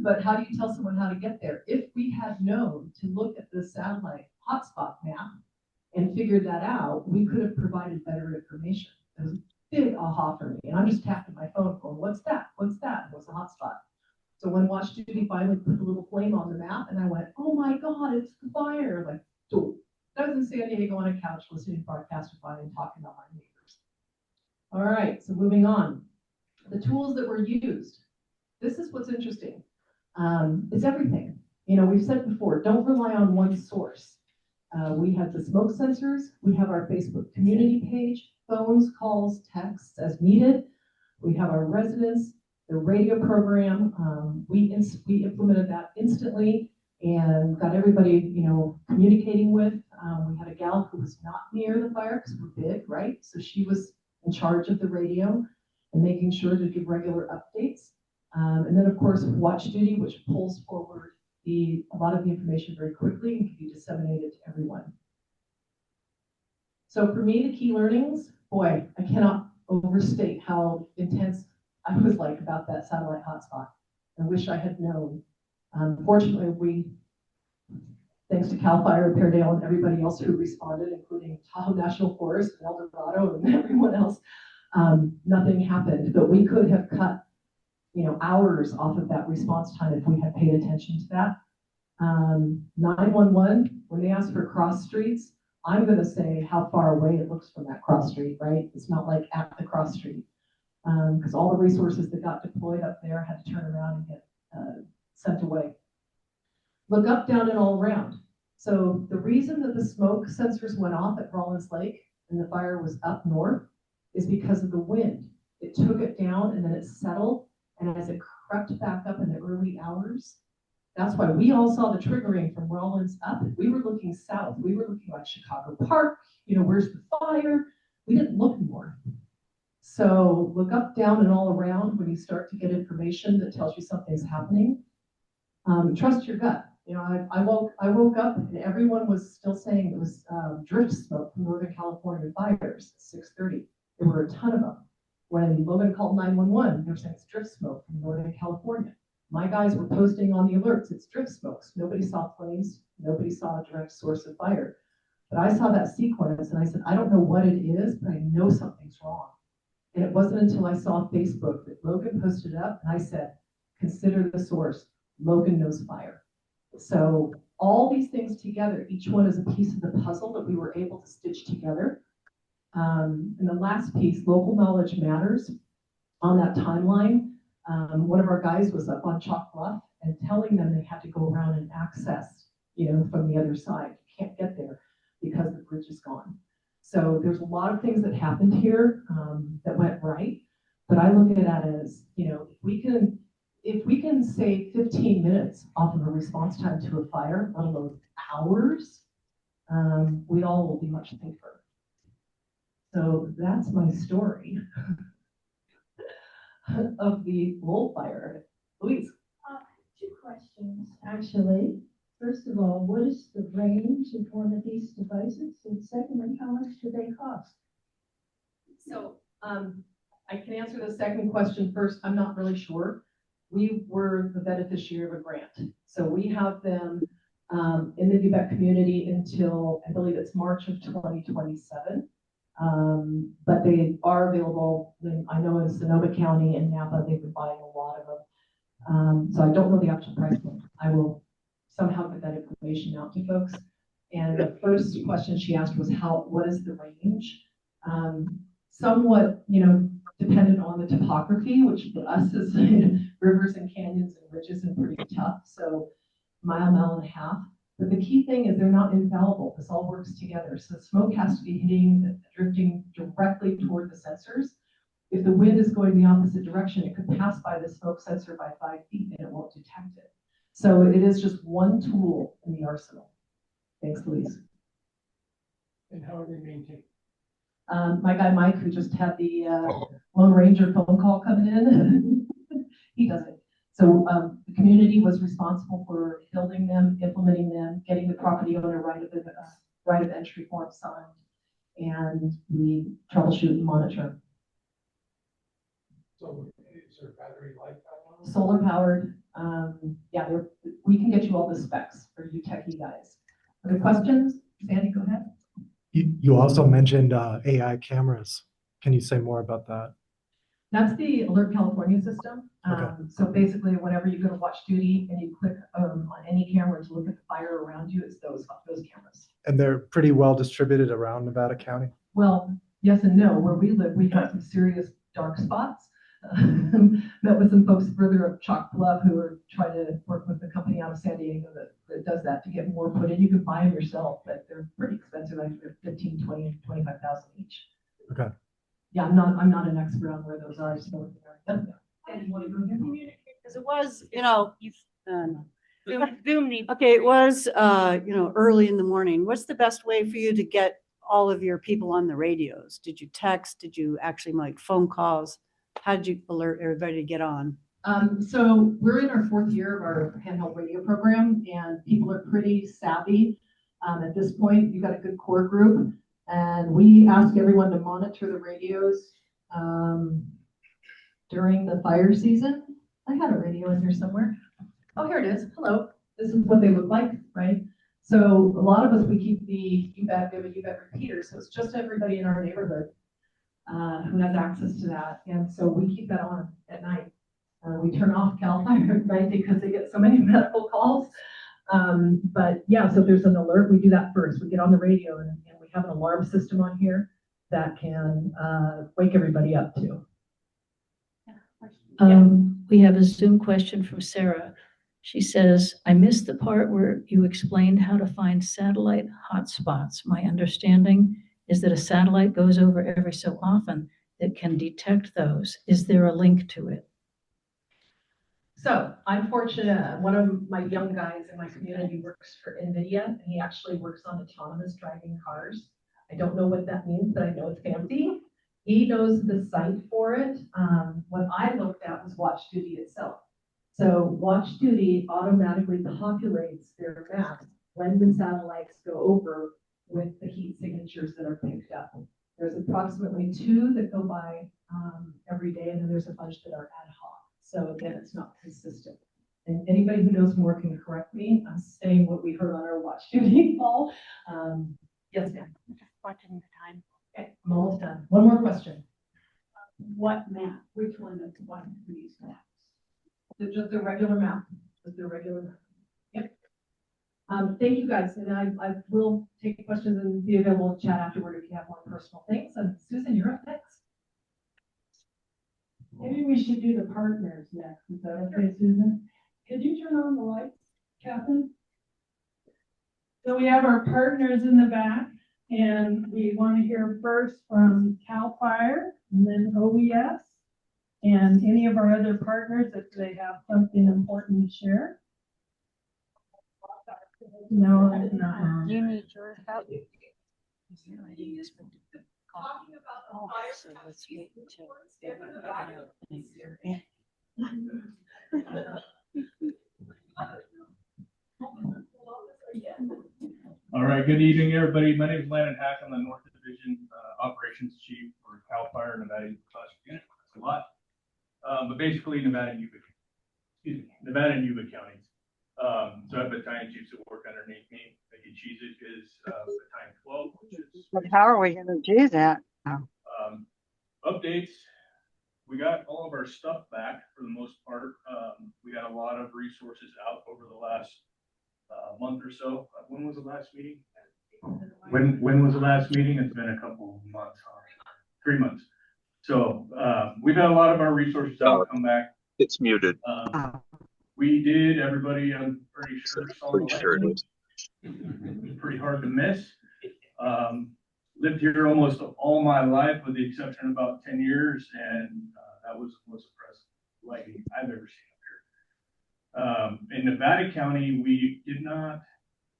Speaker 1: But how do you tell someone how to get there? If we had known to look at the satellite hotspot map and figured that out, we could have provided better information. It was a big aha for me. And I'm just tapping my phone going, what's that? What's that? What's a hotspot? So when Watch Duty finally put a little flame on the map, and I went, oh my God, it's the fire. Like, dude. I was in San Diego on a couch listening to Broadcastify and talking to my neighbors. All right, so moving on. The tools that were used. This is what's interesting. It's everything. You know, we've said before, don't rely on one source. We have the smoke sensors. We have our Facebook community page, phones, calls, texts as needed. We have our residents, the radio program. We implemented that instantly and got everybody, you know, communicating with. We had a gal who was not near the fire because we're big, right? So she was in charge of the radio and making sure to give regular updates. And then of course, Watch Duty, which pulls forward a lot of the information very quickly and can be disseminated to everyone. So for me, the key learnings, boy, I cannot overstate how intense I was like about that satellite hotspot. I wish I had known. Fortunately, thanks to CAL FIRE, Repairdale, and everybody else who responded, including Tahoe National Forest and El Dorado and everyone else, nothing happened. But we could have cut, you know, hours off of that response time if we had paid attention to that. 911, when they ask for cross streets, I'm going to say how far away it looks from that cross street, right? It's not like at the cross street, because all the resources that got deployed up there had to turn around and get sent away. Look up, down, and all around. So the reason that the smoke sensors went off at Rollins Lake and the fire was up north is because of the wind. It took it down and then it settled. And as it crept back up in the early hours, that's why we all saw the triggering from Rollins up. We were looking south. We were looking like Chicago Park. You know, where's the fire? We didn't look north. So look up, down, and all around when you start to get information that tells you something's happening. Trust your gut. You know, I woke up and everyone was still saying it was drift smoke from Northern California fires at 6:30. There were a ton of them. When Logan called 911, they were saying it's drift smoke from Northern California. My guys were posting on the alerts, it's drift smokes. Nobody saw flames, nobody saw a direct source of fire. But I saw that sequence and I said, I don't know what it is, but I know something's wrong. And it wasn't until I saw Facebook that Logan posted it up and I said, consider the source. Logan knows fire. So all these things together, each one is a piece of the puzzle that we were able to stitch together. And the last piece, local knowledge matters. On that timeline, one of our guys was up on Chalk Bluff and telling them they had to go around and access, you know, from the other side. You can't get there because the bridge is gone. So there's a lot of things that happened here that went right. But I look at that as, you know, if we can save 15 minutes off of a response time to a fire, let alone hours, we all will be much safer. So that's my story of the Lowell fire. Louise.
Speaker 7: Two questions, actually. First of all, what is the range of one of these devices? And secondly, how much do they cost?
Speaker 1: So I can answer the second question first. I'm not really sure. We were the beneficiary of a grant. So we have them in the Quebec community until, I believe it's March of 2027. But they are available. I know in Sonoma County and Napa, they've been buying a lot of them. So I don't know the actual price point. I will somehow get that information out to folks. And the first question she asked was what is the range? Somewhat, you know, dependent on the topography, which for us is rivers and canyons and ridges and pretty tough. So mile and a half. But the key thing is they're not infallible. This all works together. So the smoke has to be drifting directly toward the sensors. If the wind is going the opposite direction, it could pass by the smoke sensor by 5 feet and it won't detect it. So it is just one tool in the arsenal. Thanks, Louise.
Speaker 6: And how are they maintained?
Speaker 1: My guy Mike, who just had the Lone Ranger phone call coming in, he does it. So the community was responsible for building them, implementing them, getting the property owner right of entry form signed, and we troubleshoot and monitor.
Speaker 6: So is there battery life on them?
Speaker 1: Solar powered. Yeah, we can get you all the specs for you techie guys. Other questions? Sandy, go ahead.
Speaker 8: You also mentioned AI cameras. Can you say more about that?
Speaker 1: That's the Alert California system.
Speaker 8: Okay.
Speaker 1: So basically, whenever you go to watch duty and you click on any camera to look at the fire around you, it's those cameras.
Speaker 8: And they're pretty well distributed around Nevada County.
Speaker 1: Well, yes and no. Where we live, we have some serious dark spots. Met with some folks further up Chalk Bluff who are trying to work with the company out of San Diego that does that to get more put in. You can buy them yourself, but they're pretty expensive. I think they're 15, 20, 25,000 each.
Speaker 8: Okay.
Speaker 1: Yeah, I'm not an expert on where those are. So and you want to go ahead?
Speaker 9: Because it was, okay, it was, early in the morning. What's the best way for you to get all of your people on the radios? Did you text? Did you actually make phone calls? How did you alert everybody to get on?
Speaker 1: So we're in our 4th year of our handheld radio program, and people are pretty savvy. At this point, you've got a good core group, and we ask everyone to monitor the radios during the fire season. I had a radio in here somewhere. Oh, here it is. Hello. This is what they look like, right? So a lot of us, we keep the UBET, we have a UBET repeater, so it's just everybody in our neighborhood who has access to that. And so we keep that on at night. We turn off CAL FIRE at night because they get so many medical calls. But yeah, so if there's an alert, we do that first. We get on the radio and we have an alarm system on here that can wake everybody up too.
Speaker 10: We have a Zoom question from Sarah. She says, I missed the part where you explained how to find satellite hotspots. My understanding is that a satellite goes over every so often that can detect those. Is there a link to it?
Speaker 1: So I'm fortunate. One of my young guys in my community works for NVIDIA, and he actually works on autonomous driving cars. I don't know what that means, but I know it's fancy. He knows the site for it. What I looked at was Watch Duty itself. So Watch Duty automatically populates their maps when the satellites go over with the heat signatures that are picked up. There's approximately 2 that go by every day, and then there's a bunch that are ad hoc. So again, it's not consistent. And anybody who knows more can correct me. I'm saying what we heard on our Watch Duty call. Yes, ma'am.
Speaker 9: Just watching the time.
Speaker 1: Okay, I'm almost done. One more question.
Speaker 3: What map? Which one of these maps?
Speaker 1: Just the regular map. Just the regular map. Yep. Thank you guys. And I will take questions and be available to chat afterward if you have more personal things. And Susan, you're up next.
Speaker 3: Maybe we should do the partners next. Is that okay, Susan? Could you turn on the lights, Catherine? So we have our partners in the back, and we want to hear first from CAL FIRE, and then OES, and any of our other partners if they have something important to share. No, no.
Speaker 9: You need yours out.
Speaker 2: Talking about the
Speaker 9: Oh,
Speaker 2: fire
Speaker 9: so let's
Speaker 2: safety
Speaker 9: wait until
Speaker 2: reports,
Speaker 9: they're
Speaker 2: given the
Speaker 9: gonna
Speaker 2: value
Speaker 5: All right, good evening, everybody. My name is Landon Hack. I'm the North Division Operations Chief for CAL FIRE Nevada Cluster Unit. That's a lot. But basically Nevada and Yuba counties. So I have battalion chiefs that work underneath me. Mickey Cheezick is battalion 12, which is.
Speaker 9: But how are we gonna do that?
Speaker 5: Updates. We got all of our stuff back for the most part. We got a lot of resources out over the last month or so. When was the last meeting? When was the last meeting? It's been a couple of months, 3 months. So we've had a lot of our resources out, come back.
Speaker 11: It's muted.
Speaker 5: We did, everybody, I'm pretty sure saw the
Speaker 11: Pretty sure it
Speaker 5: lightning.
Speaker 11: is.
Speaker 5: It was pretty hard to miss. Lived here almost all my life, with the exception of about 10 years, and that was the most impressive lighting I've ever seen up here. In Nevada County, we did not, I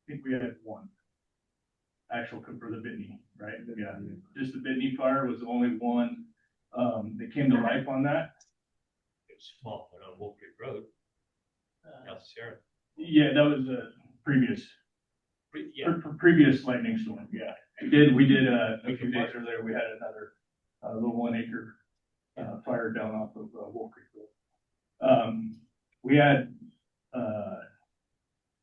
Speaker 5: think we had one actual for the Bitney, right? Yeah, just the Bitney fire was the only one that came to life on that.
Speaker 11: It was small, but on Wolf Creek Road, South Sierra.
Speaker 5: Yeah, that was a previous
Speaker 11: Yeah,
Speaker 5: previous lightning storm. Yeah, we did a few days earlier. We had another little 1 acre fire down off of Wolf Creek Road. We had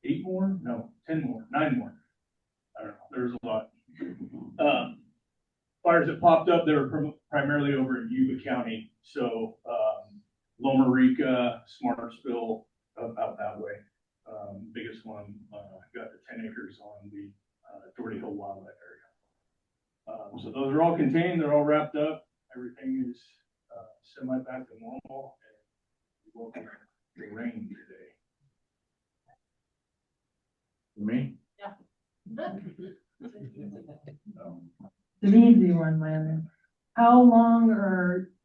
Speaker 5: 8 more, no, 10 more, 9 more. I don't know. There was a lot. Fires that popped up, they were primarily over in Yuba County. So Loma Rica, Smartsville, out that way. Biggest one got to 10 acres on the Doherty Hill Wildlife area. So those are all contained. They're all wrapped up. Everything is semi back to normal. And we welcome the rain today. For me?
Speaker 3: It's an easy one, Landon. How long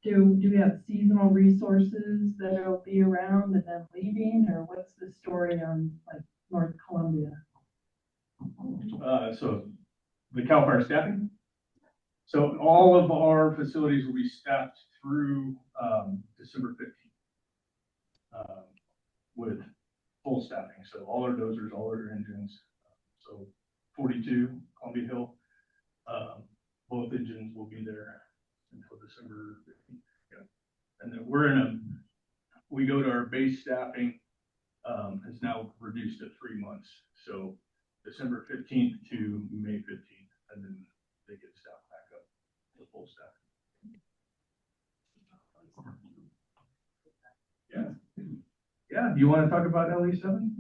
Speaker 3: do we have seasonal resources that'll be around and then leaving, or what's the story on like North Columbia?
Speaker 5: So the CAL FIRE staffing. So all of our facilities will be staffed through December 15th with full staffing. So all our dozers, all our engines. So 42 Columbia Hill, both engines will be there until December 15th. Yeah. And then we go to our base staffing, is now reduced to 3 months. So December 15th to May 15th, and then they get staffed back up to full staff. Yeah. Yeah. Do you want to talk about LE7?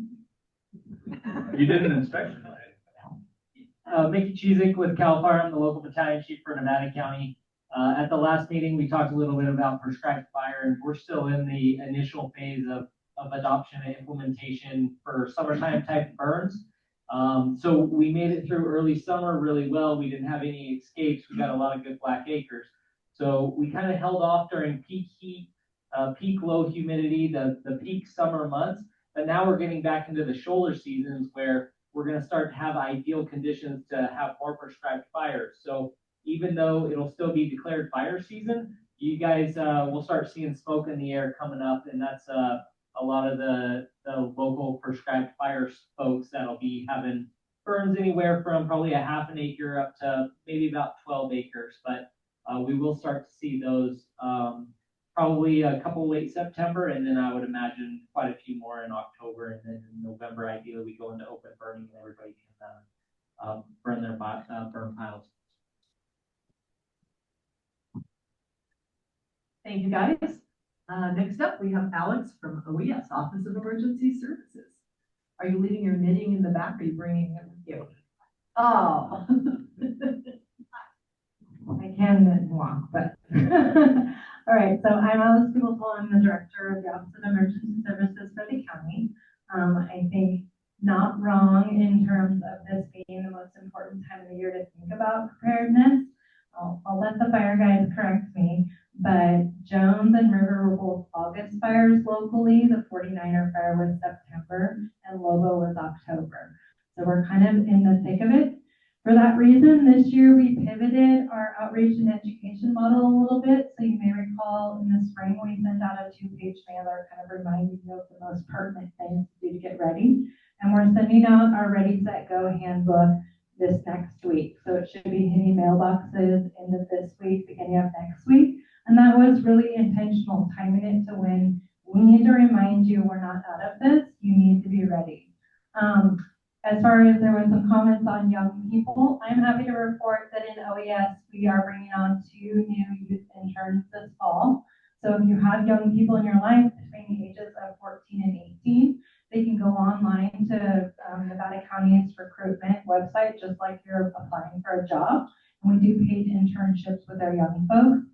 Speaker 5: You did an inspection, right?
Speaker 12: Mickey Cheezick with CAL FIRE. I'm the local battalion chief for Nevada County. At the last meeting, we talked a little bit about prescribed fire, and we're still in the initial phase of adoption and implementation for summertime type burns. So we made it through early summer really well. We didn't have any escapes. We got a lot of good black acres. So we kind of held off during peak heat, peak low humidity, the peak summer months. But now we're getting back into the shoulder seasons where we're going to start to have ideal conditions to have more prescribed fires. So even though it'll still be declared fire season, you guys will start seeing smoke in the air coming up, and that's a lot of the local prescribed fire folks that'll be having burns anywhere from probably a half an acre up to maybe about 12 acres. But we will start to see those probably a couple late September, and then I would imagine quite a few more in October, and then in November, ideally, we go into open burning and everybody can burn their burn piles.
Speaker 1: Thank you, guys. Next up, we have Alex from OES, Office of Emergency Services. Are you leaving your knitting in the back, or are you bringing it with you? Oh.
Speaker 7: I can knit and walk, but. All right, so I'm Alice People. I'm the director of the Office of Emergency Services for the county. I think not wrong in terms of this being the most important time of the year to think about preparedness. I'll let the fire guys correct me, but Jones and River were both August fires locally. The 49er fire was September, and Lobo was October. So we're kind of in the thick of it. For that reason, this year we pivoted our outreach and education model a little bit. So you may recall in the spring, we sent out a 2-page mailer kind of reminding you of the most pertinent things to do to get ready. And we're sending out our Ready, Set, Go handbook this next week. So it should be hitting mailboxes end of this week, beginning of next week. And that was really intentional, timing it to when we need to remind you we're not out of this, you need to be ready. As far as there were some comments on young people, I'm happy to report that in OES, we are bringing on 2 new youth interns this fall. So if you have young people in your life between the ages of 14 and 18, they can go online to Nevada County's recruitment website, just like you're applying for a job. And we do paid internships with our young folks.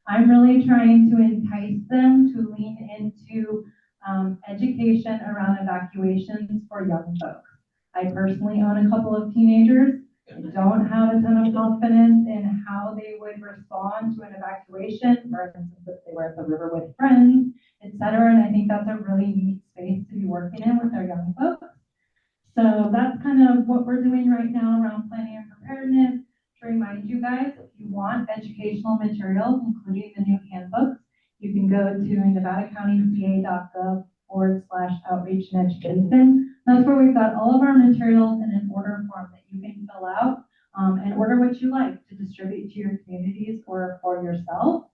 Speaker 7: I'm really trying to entice them to lean into education around evacuations for young folks. I personally own a couple of teenagers. I don't have a ton of confidence in how they would respond to an evacuation, for instance, if they were at the river with friends, etc. And I think that's a really neat space to be working in with our young folks. So that's kind of what we're doing right now around planning and preparedness. To remind you guys, if you want educational materials, including the new handbooks, you can go to nevadacountypa.gov/outreach and education. That's where we've got all of our materials in an order form that you can fill out and order what you like to distribute to your communities or for yourself.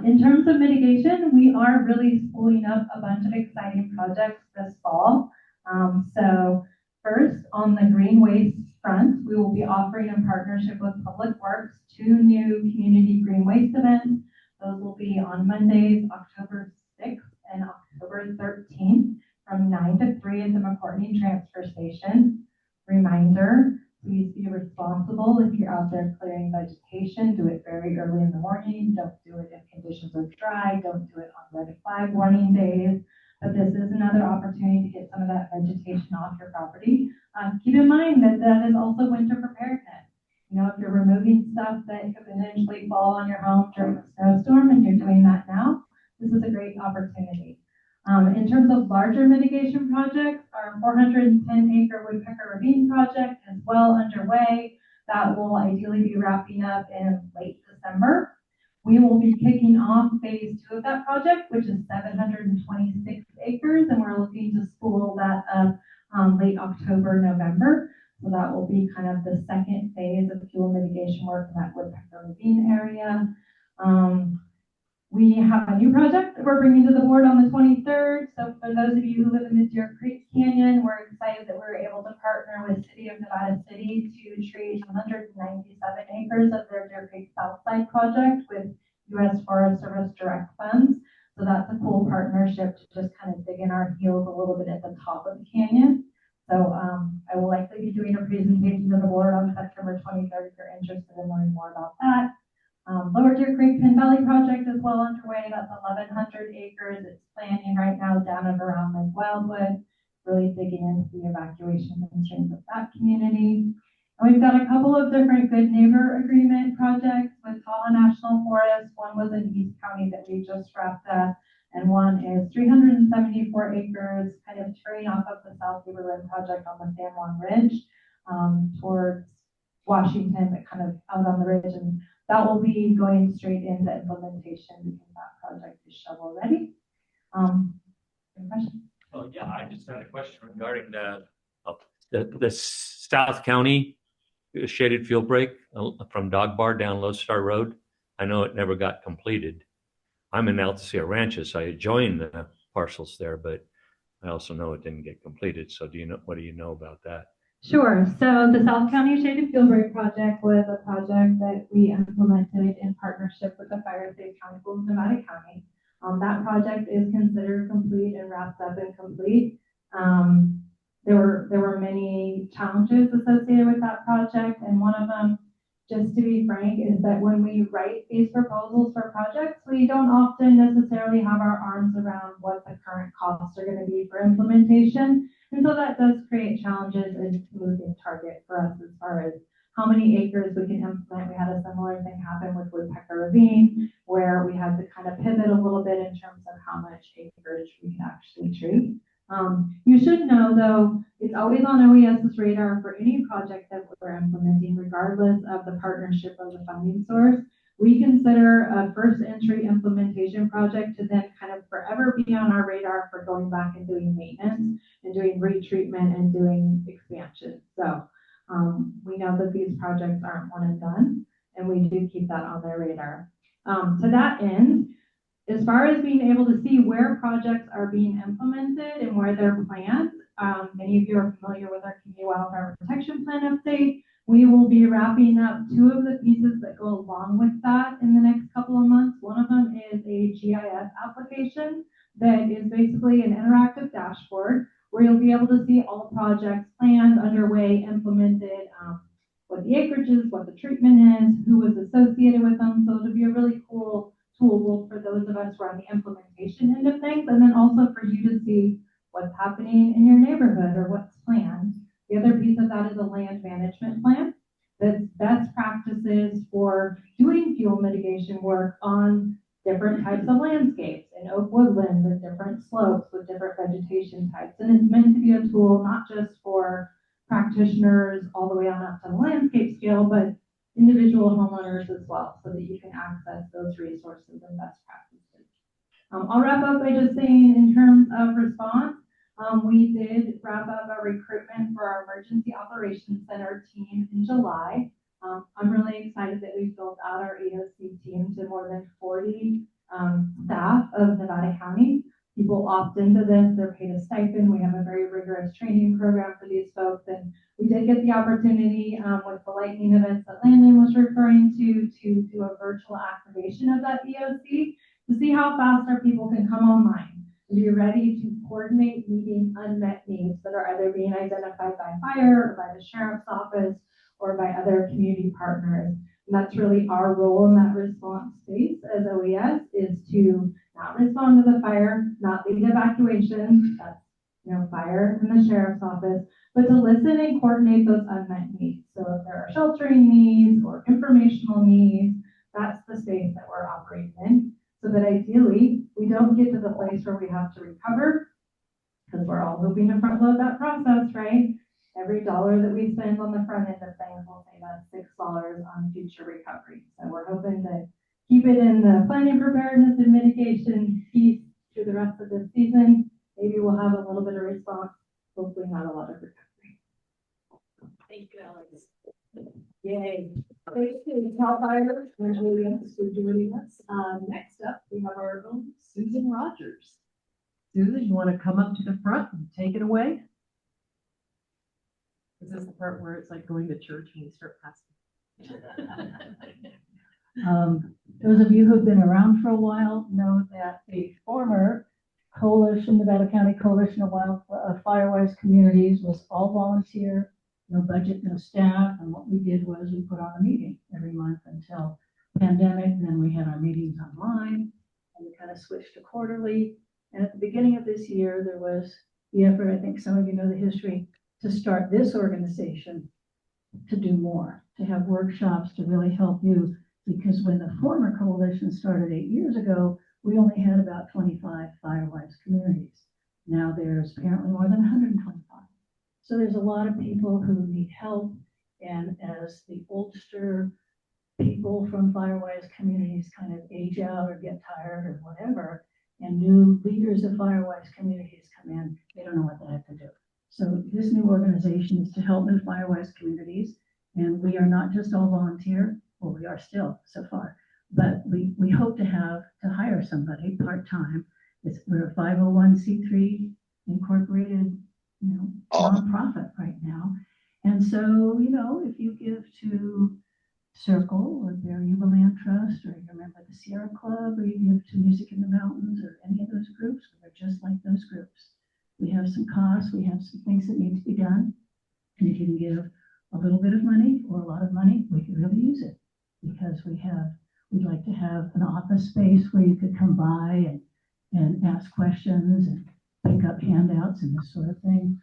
Speaker 7: In terms of mitigation, we are really spooling up a bunch of exciting projects this fall. So first, on the green waste front, we will be offering in partnership with Public Works 2 new community green waste events. Those will be on Mondays, October 6th and October 13th from 9 to 3 at the McCourtney Transfer Station. Reminder, please be responsible if you're out there clearing vegetation. Do it very early in the morning. Don't do it if conditions are dry. Don't do it on red flag warning days. But this is another opportunity to get some of that vegetation off your property. Keep in mind that that is also winter preparedness. You know, if you're removing stuff that could potentially fall on your home during a snowstorm and you're doing that now, this is a great opportunity. In terms of larger mitigation projects, our 410-acre Woodpecker Ravine project is well underway. That will ideally be wrapping up in late December. We will be kicking off phase 2 of that project, which is 726 acres, and we're looking to spool that up late October, November. So that will be kind of the second phase of fuel mitigation work in that Woodpecker Ravine area. We have a new project that we're bringing to the board on the 23rd. So for those of you who live in the Deer Creek Canyon, we're excited that we're able to partner with City of Nevada City to treat 197 acres of their Deer Creek Southside project with U.S. Forest Service direct funds. So that's a cool partnership to just kind of dig in our heels a little bit at the top of the canyon. So I will likely be doing a presentation to the board on September 23rd if you're interested in learning more about that. Lower Deer Creek Penn Valley project is well underway. That's 1,100 acres. It's planning right now down and around Lake Wildwood, really digging into the evacuation concerns of that community. And we've got a couple of different good neighbor agreement projects with Tahoe National Forest. One was in East County that we just wrapped up, and one is 374 acres, kind of turning off of the South Beaver Rim project on the San Juan Ridge towards Washington, but kind of out on the ridge. And that will be going straight into implementation because that project is shovel ready. Any questions?
Speaker 11: Oh, yeah, I just had a question regarding the South County shaded fuel break from Dog Bar down Lodestar Road. I know it never got completed. I'm in Altacia Ranches, so I joined the parcels there, but I also know it didn't get completed. So what do you know about that?
Speaker 7: Sure. So the South County Shaded Fuel Break project was a project that we implemented in partnership with the Fire Safe County Schools of Nevada County. That project is considered complete and wrapped up and complete. There were many challenges associated with that project, and one of them, just to be frank, is that when we write these proposals for projects, we don't often necessarily have our arms around what the current costs are going to be for implementation. And so that does create challenges and moving target for us as far as how many acres we can implement. We had a similar thing happen with Woodpecker Ravine, where we had to kind of pivot a little bit in terms of how much acreage we can actually treat. You should know, though, it's always on OES's radar for any project that we're implementing, regardless of the partnership or the funding source. We consider a first entry implementation project to then kind of forever be on our radar for going back and doing maintenance and doing retreatment and doing expansion. So we know that these projects aren't one and done, and we do keep that on their radar. To that end, as far as being able to see where projects are being implemented and where they're planned, many of you are familiar with our Community Wildfire Protection Plan update. We will be wrapping up 2 of the pieces that go along with that in the next couple of months. One of them is a GIS application that is basically an interactive dashboard where you'll be able to see all projects planned, underway, implemented, what the acreage is, what the treatment is, who was associated with them. So it'll be a really cool tool for those of us who are on the implementation end of things, and then also for you to see what's happening in your neighborhood or what's planned The other piece of that is a land management plan that's best practices for doing fuel mitigation work on different types of landscapes in oak woodland with different slopes, with different vegetation types. And it's meant to be a tool not just for practitioners all the way on up to the landscape scale, but individual homeowners as well, so that you can access those resources and best practices. I'll wrap up by just saying in terms of response, we did wrap up our recruitment for our Emergency Operations Center team in July. I'm really excited that we've built out our EOC team to more than 40 staff of Nevada County. People opt into this, they're paid a stipend. We have a very rigorous training program for these folks. And we did get the opportunity with the lightning events that Landon was referring to do a virtual activation of that EOC to see how fast our people can come online and be ready to coordinate meeting unmet needs that are either being identified by fire or by the sheriff's office or by other community partners. And that's really our role in that response space as OES, is to not respond to the fire, not lead evacuation, that's fire in the sheriff's office, but to listen and coordinate those unmet needs. So if there are sheltering needs or informational needs, that's the space that we're operating in. So that ideally, we don't get to the place where we have to recover, because we're all hoping to front load that process, right? Every dollar that we spend on the front end of things will save us $6 on future recovery. So we're hoping to keep it in the planning, preparedness, and mitigation piece through the rest of this season. Maybe we'll have a little bit of response, hopefully not a lot of recovery.
Speaker 2: Thank you, Alex.
Speaker 1: Yay. Thanks to Cal Fire and OES for joining us. Next up, we have our own Susan Rogers. Susan, you want to come up to the front and take it away? Is this the part where it's like going to church and you start passing?
Speaker 10: Those of you who've been around for a while know that the former coalition, Nevada County Coalition of Firewise Communities, was all volunteer, no budget, no staff. And what we did was we put on a meeting every month until pandemic. And then we had our meetings online and we kind of switched to quarterly. And at the beginning of this year, there was the effort, I think some of you know the history, to start this organization to do more, to have workshops to really help you. Because when the former coalition started 8 years ago, we only had about 25 Firewise communities. Now there's apparently more than 125. So there's a lot of people who need help. And as the oldster people from Firewise communities kind of age out or get tired or whatever, and new leaders of Firewise communities come in, they don't know what the heck to do. So this new organization is to help new Firewise communities. And we are not just all volunteer, well, we are still so far, but we hope to hire somebody part-time. We're a 501c3 incorporated, nonprofit right now. And so, if you give to Circle or Bear Yuba Land Trust, or you're a member of the Sierra Club, or you give to Music in the Mountains or any of those groups, we're just like those groups. We have some costs, we have some things that need to be done. And if you can give a little bit of money or a lot of money, we could really use it, because we'd like to have an office space where you could come by and ask questions and pick up handouts and this sort of thing.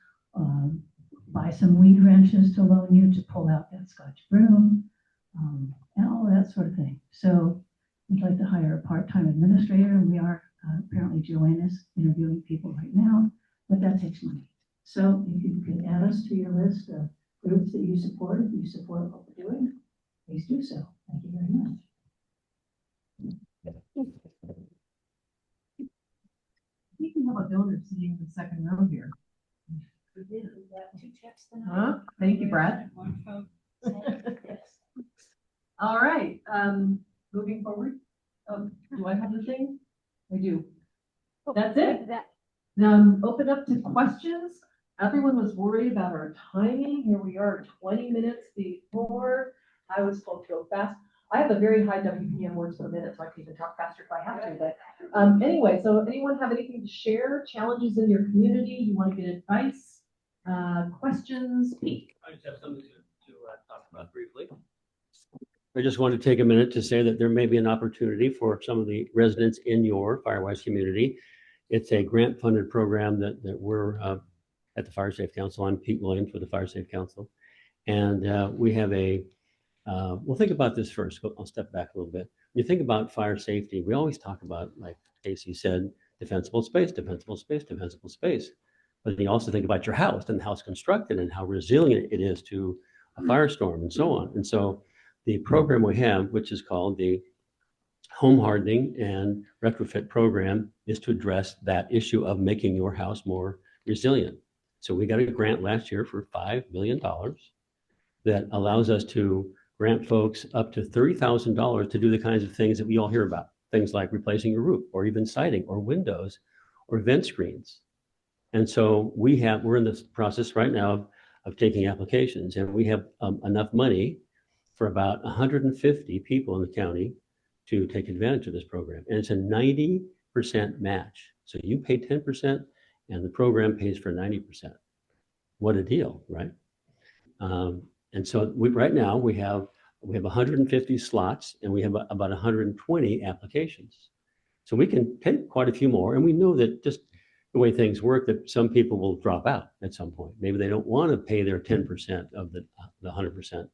Speaker 10: Buy some weed wrenches to loan you to pull out that Scotch broom, and all of that sort of thing. So we'd like to hire a part-time administrator, and we are, apparently Joanne is interviewing people right now, but that takes money. So if you could add us to your list of groups that you support, if you support what we're doing, please do so. Thank you very much.
Speaker 1: We can have a donor sitting in the second row here. Huh? Thank you, Brad. All right, moving forward. Do I have the thing? I do. That's it? Open up to questions. Everyone was worried about our timing. Here we are 20 minutes before. I was told to go fast. I have a very high WPM words per minute, so I can even talk faster if I have to. But anyway, so anyone have anything to share? Challenges in your community? You want to get advice? Questions? Pete?
Speaker 13: I just have something to talk about briefly. I just want to take a minute to say that there may be an opportunity for some of the residents in your Firewise community. It's a grant-funded program that we're at the Fire Safe Council. I'm Pete Williams with the Fire Safe Council. And we have well, think about this first. I'll step back a little bit. When you think about fire safety, we always talk about, like Casey said, defensible space, defensible space, defensible space. But then you also think about your house and how it's constructed and how resilient it is to a firestorm and so on. And so the program we have, which is called the Home Hardening and Retrofit Program, is to address that issue of making your house more resilient. So we got a grant last year for $5 million that allows us to grant folks up to $30,000 to do the kinds of things that we all hear about. Things like replacing a roof or even siding or windows or vent screens. And so we're in this process right now of taking applications, and we have enough money for about 150 people in the county to take advantage of this program. And it's a 90% match. So you pay 10% and the program pays for 90%. What a deal, right? And so right now we have 150 slots and we have about 120 applications. So we can take quite a few more, and we know that just the way things work, that some people will drop out at some point. Maybe they don't want to pay their 10% of the 100%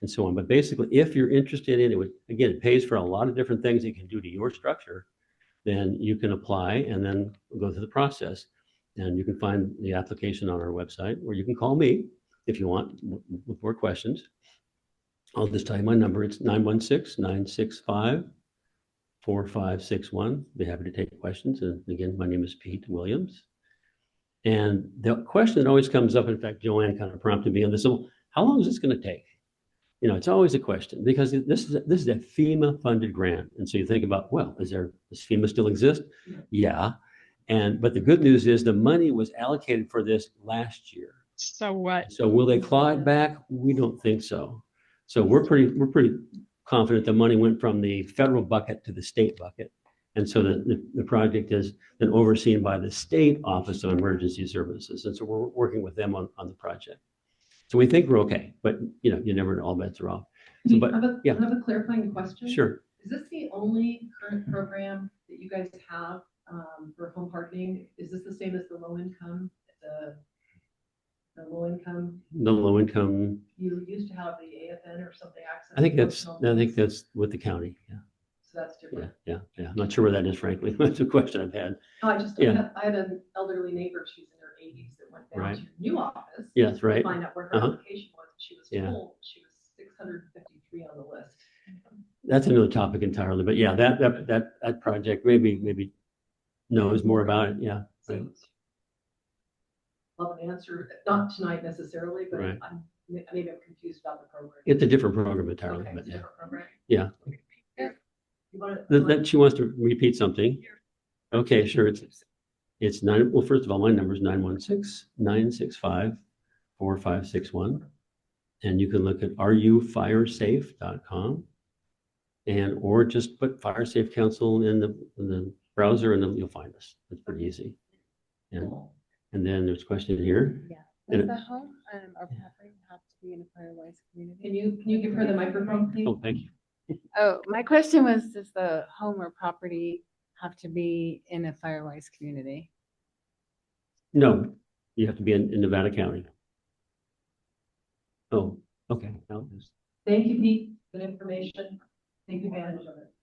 Speaker 13: and so on. But basically, if you're interested in it, again, it pays for a lot of different things it can do to your structure, then you can apply and then go through the process. And you can find the application on our website, or you can call me if you want with more questions. I'll just tell you my number. It's 916-965-4561. Be happy to take questions. And again, my name is Pete Williams. And the question that always comes up, in fact, Joanne kind of prompted me on this. So how long is this going to take? You know, it's always a question, because this is a FEMA funded grant. And so you think about, well, does FEMA still exist? Yeah. But the good news is the money was allocated for this last year.
Speaker 14: So what?
Speaker 13: So will they claw it back? We don't think so. So we're pretty confident the money went from the federal bucket to the state bucket. And so the project is then overseen by the State Office of Emergency Services. And so we're working with them on the project. So we think we're okay, but you know, you never know, all bets are off. So, but,
Speaker 1: I have a clarifying question.
Speaker 13: Sure.
Speaker 1: Is this the only current program that you guys have for home hardening? Is this the same as the low income, the low income?
Speaker 13: The low income.
Speaker 1: You used to have the AFN or something. Access.
Speaker 13: I think that's with the county. Yeah.
Speaker 1: So that's different.
Speaker 13: Yeah. I'm not sure where that is, frankly. That's a question I've had.
Speaker 1: Oh, I have an elderly neighbor. She's in her 80s that went down to your new office.
Speaker 13: Yes, right.
Speaker 1: To find out where her application was. She was told she was 653 on the list.
Speaker 13: That's another topic entirely. But yeah, that project maybe knows more about it. Yeah.
Speaker 1: So, love an answer, not tonight necessarily, but maybe I'm confused about the program.
Speaker 13: It's a different program entirely.
Speaker 1: Okay,
Speaker 13: but
Speaker 1: it's a different program.
Speaker 13: Yeah.
Speaker 1: That
Speaker 13: she wants to repeat something. Okay, sure. It's nine. Well, first of all, my number is 916-965-4561. And you can look at rufiresafe.com or just put Fire Safe Council in the browser and then you'll find us. It's pretty easy. And then there's a question here.
Speaker 14: Yeah. Does the home or property have to be in a Firewise community?
Speaker 1: Can you give her the microphone, please?
Speaker 13: Oh, thank you.
Speaker 14: Oh, my question was, does the home or property have to be in a Firewise community?
Speaker 13: No, you have to be in Nevada County. Oh, okay.
Speaker 1: Thank you, Pete. Good information. Take advantage of it.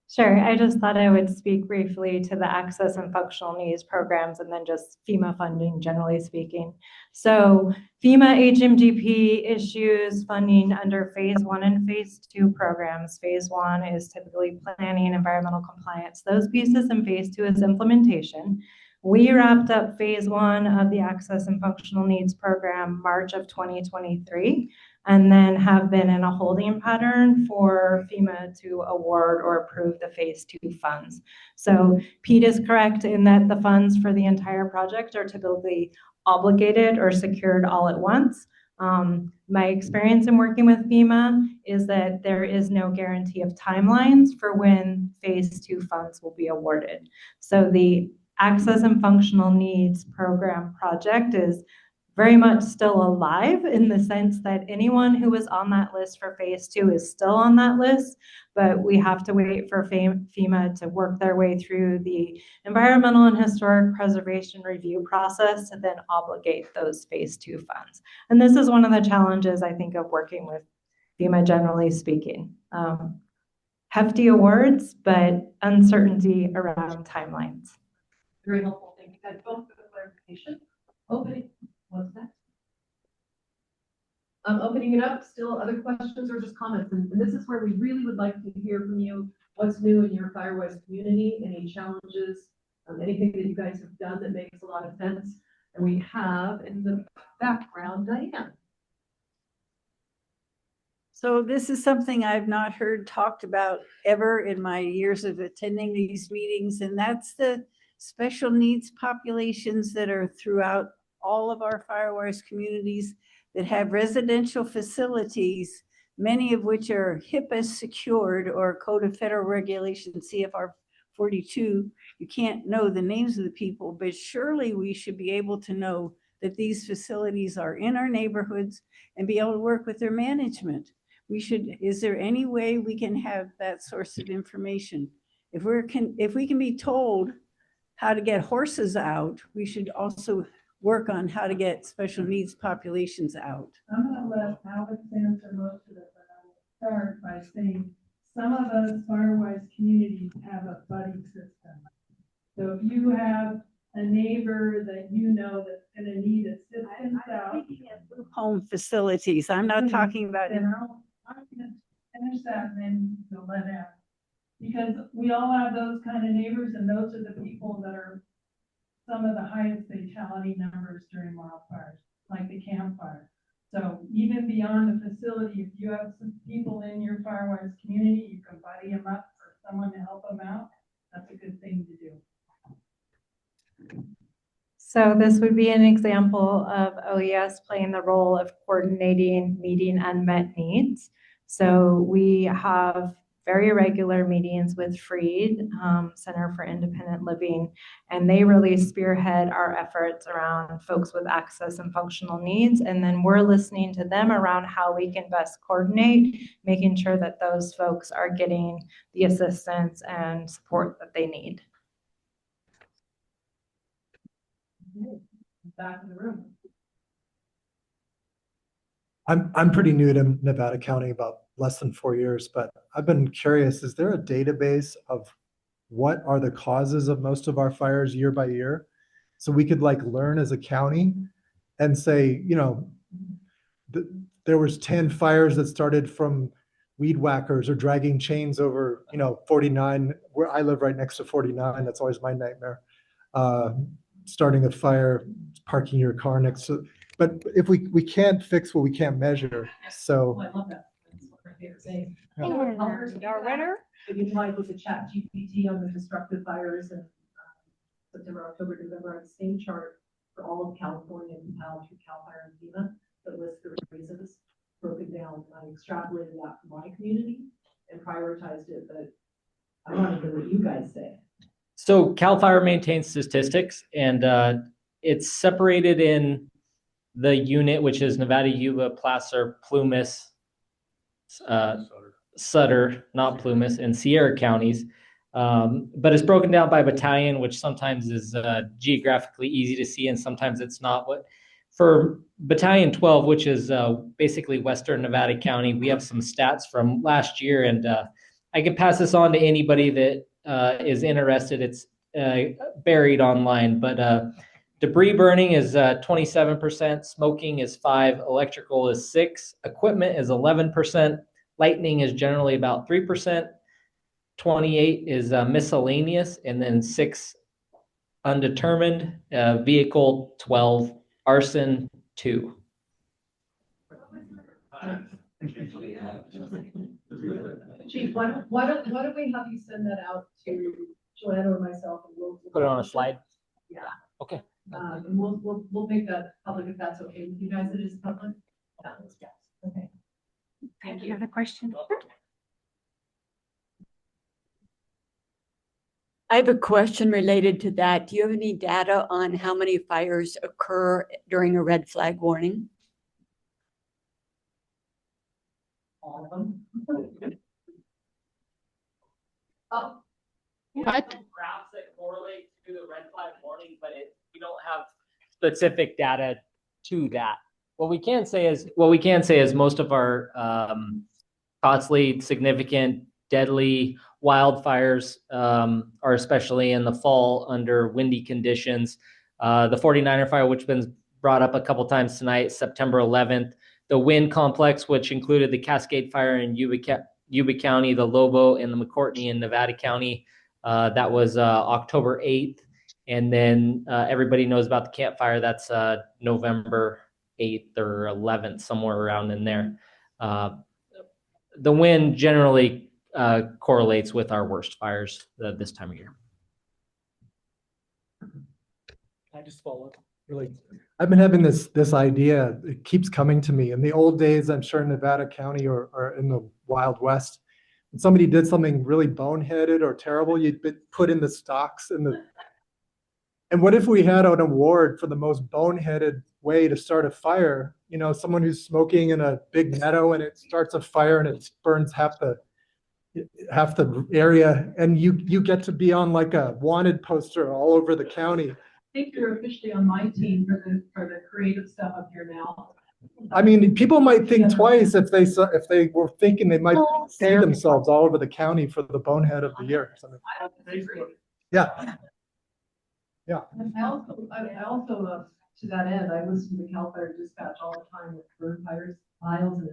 Speaker 7: Sure. I just thought I would speak briefly to the access and functional needs programs and then just FEMA funding, generally speaking. So FEMA HMGP issues funding under phase 1 and phase 2 programs. Phase 1 is typically planning, environmental compliance, those pieces, and phase 2 is implementation. We wrapped up phase 1 of the access and functional needs program March of 2023. And then have been in a holding pattern for FEMA to award or approve the phase 2 funds. So Pete is correct in that the funds for the entire project are typically obligated or secured all at once. My experience in working with FEMA is that there is no guarantee of timelines for when phase 2 funds will be awarded. So the access and functional needs program project is very much still alive in the sense that anyone who was on that list for phase 2 is still on that list, but we have to wait for FEMA to work their way through the environmental and historic preservation review process to then obligate those phase 2 funds. And this is one of the challenges, I think, of working with FEMA, generally speaking. Hefty awards, but uncertainty around timelines.
Speaker 1: Very helpful. Thank you guys both for the clarification. Opening, what's that? Opening it up, still other questions or just comments? And this is where we really would like to hear from you. What's new in your Firewise community? Any challenges? Anything that you guys have done that makes a lot of sense? And we have in the background, Diane.
Speaker 9: So this is something I've not heard talked about ever in my years of attending these meetings, and that's the special needs populations that are throughout all of our Firewise communities that have residential facilities, many of which are HIPAA secured or Code of Federal Regulations, CFR 42. You can't know the names of the people, but surely we should be able to know that these facilities are in our neighborhoods and be able to work with their management. Is there any way we can have that source of information? If we can be told how to get horses out, we should also work on how to get special needs populations out.
Speaker 3: I'm gonna let Alex answer most of it, but I will start by saying some of those Firewise communities have a buddy system. So if you have a neighbor that you know that's gonna need assistance out.
Speaker 9: Home facilities. I'm not talking about.
Speaker 3: I'm gonna finish that and then you'll let out. Because we all have those kind of neighbors, and those are the people that are some of the highest fatality numbers during wildfires, like the campfire. So even beyond the facility, if you have some people in your Firewise community, you can buddy them up for someone to help them out. That's a good thing to do.
Speaker 7: So this would be an example of OES playing the role of coordinating meeting unmet needs. So we have very regular meetings with Freed, Center for Independent Living, and they really spearhead our efforts around folks with access and functional needs. And then we're listening to them around how we can best coordinate, making sure that those folks are getting the assistance and support that they need.
Speaker 1: Back in the room.
Speaker 8: I'm pretty new to Nevada County, about less than 4 years, but I've been curious, is there a database of what are the causes of most of our fires year by year? So we could like learn as a county and say, you know, there was 10 fires that started from weed whackers or dragging chains over, 49, where I live right next to 49. That's always my nightmare. Starting a fire, parking your car next to, but if we can't fix what we can't measure, so.
Speaker 1: Oh, I love that. That's what my favorite saying.
Speaker 9: And our winner?
Speaker 1: If you try to look at ChatGPT on the destructive fires in September, October, November, on the same chart for all of California and compiled through CAL FIRE and FEMA that lists the reasons broken down. I extrapolated that from my community and prioritized it, but I want to hear what you guys say.
Speaker 15: So CAL FIRE maintains statistics, and it's separated in the unit, which is Nevada, Yuba, Placer, Plumas, Sutter, not Plumas, and Sierra counties. But it's broken down by battalion, which sometimes is geographically easy to see, and sometimes it's not. For Battalion 12, which is basically Western Nevada County, we have some stats from last year, and I can pass this on to anybody that is interested. It's buried online, but debris burning is 27%, smoking is 5%, electrical is 6%, equipment is 11%, lightning is generally about 3%, 28 is miscellaneous, and then 6 undetermined, vehicle 12, arson 2.
Speaker 1: Chief, why don't we have you send that out to Joanna or myself, and we'll
Speaker 15: Put it on a slide.
Speaker 1: Yeah.
Speaker 15: Okay.
Speaker 1: And we'll make that public if that's okay with you guys. It is public. Yes. Okay.
Speaker 9: Thank you. Have a question?
Speaker 16: I have a question related to that. Do you have any data on how many fires occur during a red flag warning?
Speaker 1: All of them. Oh,
Speaker 15: What? Graphs that correlate to the red flag warning, but we don't have specific data to that. What we can say is most of our costly, significant, deadly wildfires are especially in the fall under windy conditions. The 49er fire, which has been brought up a couple times tonight, September 11th. The wind complex, which included the Cascade Fire in Yuba County, the Lobo and the McCourtney in Nevada County. That was October 8th. And then everybody knows about the Camp Fire. That's November 8th or 11th, somewhere around in there. The wind generally correlates with our worst fires this time of year.
Speaker 8: I just follow up. Really, I've been having this idea. It keeps coming to me. In the old days, I'm sure in Nevada County or in the Wild West, when somebody did something really boneheaded or terrible, you'd be put in the stocks and what if we had an award for the most boneheaded way to start a fire? You know, someone who's smoking in a big meadow and it starts a fire and it burns half the area, and you get to be on like a wanted poster all over the county.
Speaker 1: I think you're officially on my team for the creative stuff up here now.
Speaker 8: I mean, people might think twice if they were thinking they might see themselves all over the county for the bonehead of the year.
Speaker 1: I don't disagree.
Speaker 8: Yeah. Yeah.
Speaker 1: I also, to that end, I listen to Cal Fire Dispatch all the time with burn fires, files, and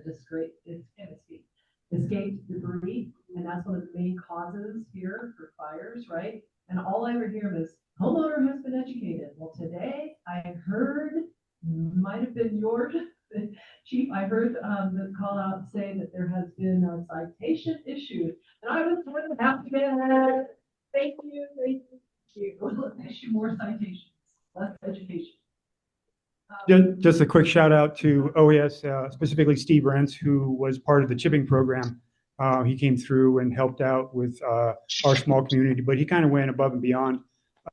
Speaker 1: escaped debris, and that's one of the main causes here for fires, right? And all I ever hear is homeowner has been educated. Well, today I heard, might have been yours, Chief, I heard the call out say that there has been a citation issued, and I was more than happy to thank you. Issue more citations, less education.
Speaker 17: Just a quick shout out to OES, specifically Steve Rentz, who was part of the chipping program. He came through and helped out with our small community, but he kind of went above and beyond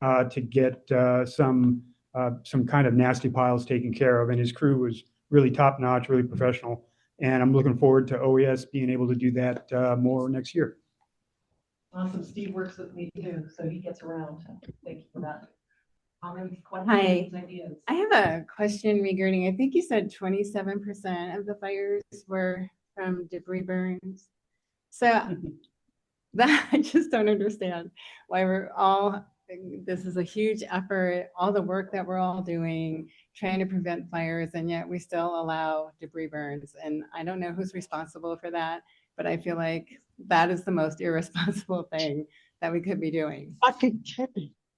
Speaker 17: to get some kind of nasty piles taken care of. And his crew was really top notch, really professional. And I'm looking forward to OES being able to do that more next year.
Speaker 1: Awesome. Steve works with me too, so he gets around. Thank you for that.
Speaker 14: Hi, I have a question regarding, I think you said 27% of the fires were from debris burns. So that I just don't understand why this is a huge effort, all the work that we're all doing, trying to prevent fires, and yet we still allow debris burns. And I don't know who's responsible for that, but I feel like that is the most irresponsible thing that we could be doing.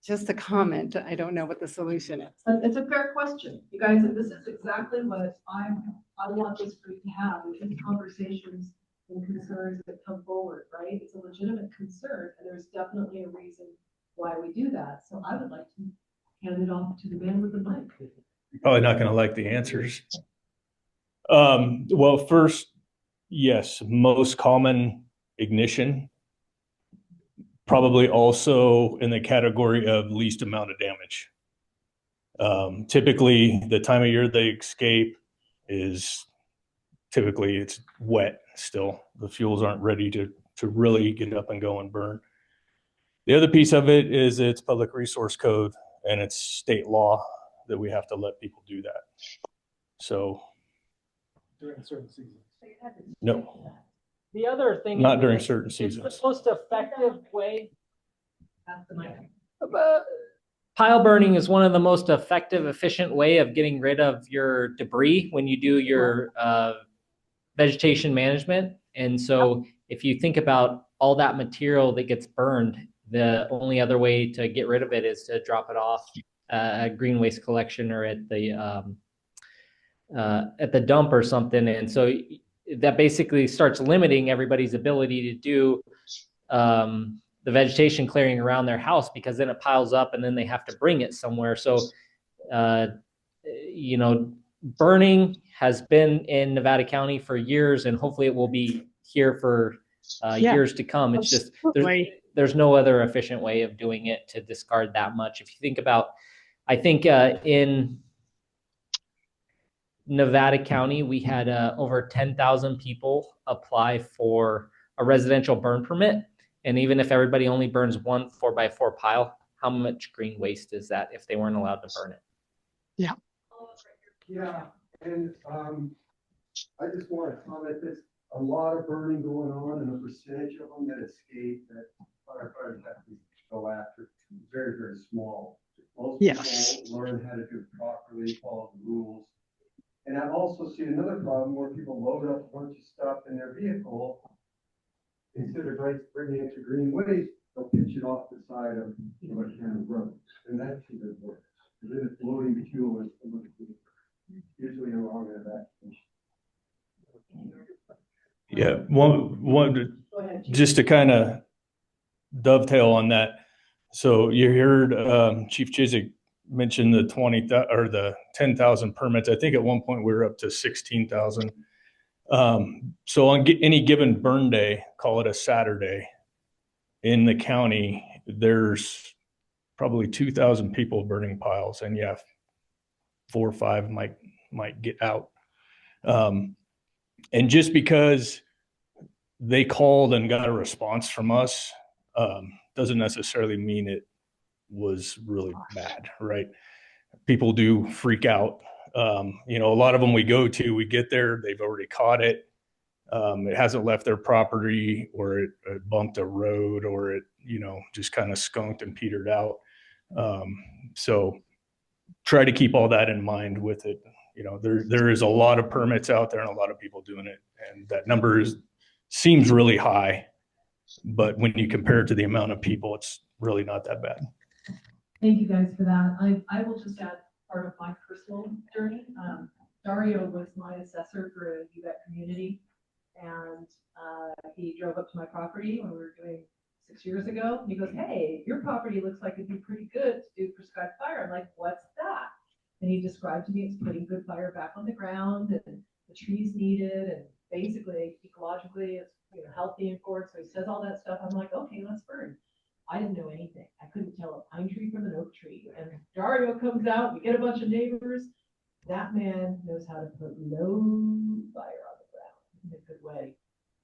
Speaker 14: Just a comment. I don't know what the solution is.
Speaker 1: It's a fair question. You guys, this is exactly what I want this group to have, these conversations and concerns that come forward, right? It's a legitimate concern, and there's definitely a reason why we do that. So I would like to hand it off to the man with the mic.
Speaker 5: You're probably not going to like the answers. Well, first, yes, most common ignition. Probably also in the category of least amount of damage. Typically, the time of year they escape is typically it's wet still. The fuels aren't ready to really get up and go and burn. The other piece of it is it's public resource code and it's state law that we have to let people do that. So
Speaker 8: during certain seasons.
Speaker 5: No.
Speaker 15: The other thing,
Speaker 5: not during certain seasons.
Speaker 15: It's the most effective way. Pile burning is one of the most effective, efficient way of getting rid of your debris when you do your vegetation management. And so if you think about all that material that gets burned, the only other way to get rid of it is to drop it off at green waste collection or at the dump or something. And so that basically starts limiting everybody's ability to do the vegetation clearing around their house, because then it piles up and then they have to bring it somewhere. So, burning has been in Nevada County for years, and hopefully it will be here for years to come. It's just there's no other efficient way of doing it to discard that much. If you think about, I think in Nevada County, we had over 10,000 people apply for a residential burn permit. And even if everybody only burns one 4x4 pile, how much green waste is that if they weren't allowed to burn it?
Speaker 18: Yeah.
Speaker 19: Yeah, and I just want to comment, there's a lot of burning going on, and a percentage of them that escape that firefighters have to go after, very, very small. Most people learn how to do it properly, follow the rules. And I've also seen another problem where people load up a bunch of stuff in their vehicle. Instead of bringing it to green waste, they'll pitch it off the side of County Road. And that's even worse. Because then it's loading fuel and usually along an evacuation.
Speaker 5: Yeah, one, just to kind of dovetail on that. So you heard Chief Chizik mention the 10,000 permits. I think at one point we were up to 16,000. So on any given burn day, call it a Saturday, in the county, there's probably 2,000 people burning piles, and 4 or 5 might get out. And just because they called and got a response from us doesn't necessarily mean it was really bad, right? People do freak out. A lot of them we get there, they've already caught it. It hasn't left their property, or it bumped a road, or it, just kind of skunked and petered out. So try to keep all that in mind with it. There is a lot of permits out there and a lot of people doing it. And that number seems really high, but when you compare it to the amount of people, it's really not that bad.
Speaker 1: Thank you guys for that. I will just add part of my personal journey. Dario was my assessor for a UVEC community, and he drove up to my property when we were doing 6 years ago. He goes, "Hey, your property looks like it'd be pretty good to do prescribed fire." I'm like, "What's that?" And he described to me it's putting good fire back on the ground, and the trees needed, and basically ecologically it's healthy and forward. So he says all that stuff. I'm like, "Okay, let's burn." I didn't know anything. I couldn't tell a pine tree from an oak tree. And Dario comes out, we get a bunch of neighbors. That man knows how to put low fire on the ground in a good way.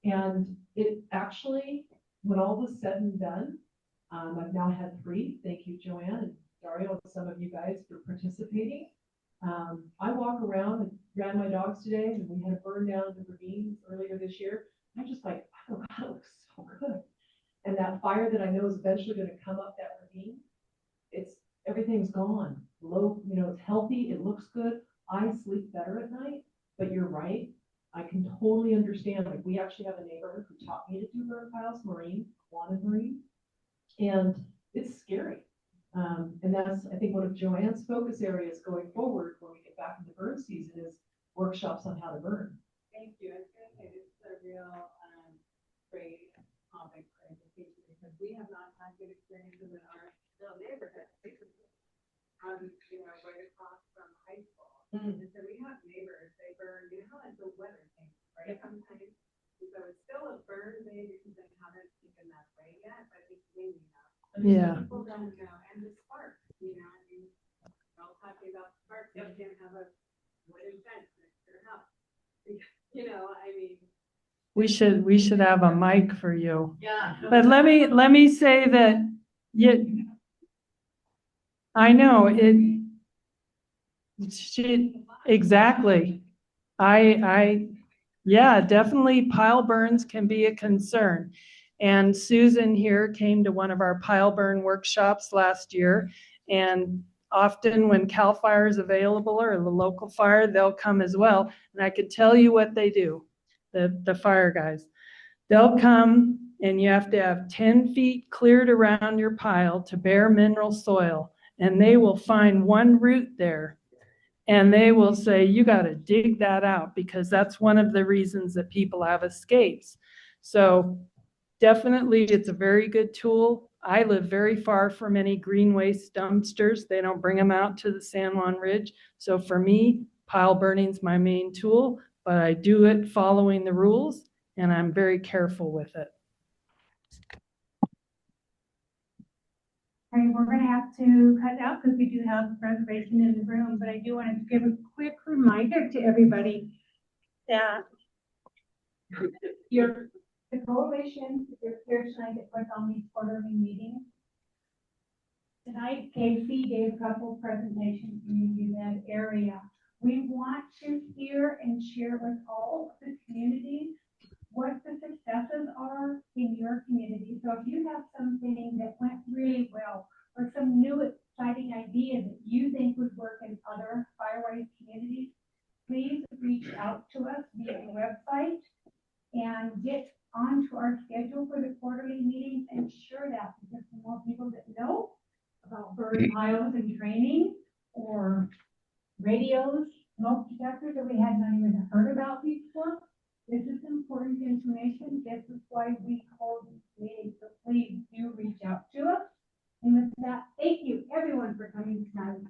Speaker 1: And it actually, when all was said and done, I've now had 3. Thank you, Joanne and Dario, and some of you guys for participating. I walk around and ran my dogs today, and we had a burn down in the ravine earlier this year. I'm just like, oh God, it looks so good. And that fire that I know is eventually going to come up that ravine, everything's gone. Low, it's healthy, it looks good. I sleep better at night, but you're right. I can totally understand. Like, we actually have a neighbor who taught me to do burn piles, Juana Marine, and it's scary. And that's, I think, one of Joanne's focus areas going forward when we get back into burn season is workshops on how to burn.
Speaker 3: Thank you. I was going to say this is a real great topic for education, because we have not had good experiences in our neighborhood. Right across from high school. And so we have neighbors, they burn, how the weather changes, right? Sometimes, so it's still a burn day because they haven't taken that way yet, but it's windy enough.
Speaker 9: Yeah.
Speaker 3: People don't know, and the sparks, we're all talking about sparks, you can't have a wooden fence next to your house.
Speaker 18: We should have a mic for you.
Speaker 3: Yeah.
Speaker 18: But let me say that I know exactly. Yeah, definitely pile burns can be a concern. And Susan here came to one of our pile burn workshops last year, and often when CAL FIRE is available or the local fire, they'll come as well. And I can tell you what they do, the fire guys. They'll come and you have to have 10 feet cleared around your pile to bare mineral soil. And they will find one root there. And they will say, you got to dig that out, because that's one of the reasons that people have escapes. So definitely it's a very good tool. I live very far from any green waste dumpsters. They don't bring them out to the San Juan Ridge. So for me, pile burning is my main tool, but I do it following the rules and I'm very careful with it.
Speaker 20: Okay, we're gonna have to cut out because we do have reservation in the room, but I do want to give a quick reminder to everybody that the coalition, your peers tonight that put on these quarterly meetings. Tonight, Casey gave a couple of presentations in that area. We want to hear and share with all of the communities what the successes are in your community. So if you have something that went really well or some new exciting idea that you think would work in other Firewise communities, please reach out to us via the website and get onto our schedule for the quarterly meetings and share that because the more people that know about bird piles and training or radios, smoke detectors that we had not even heard about before. This is important information. This is why we hold these meetings. So please do reach out to us. And with that, thank you everyone for coming tonight.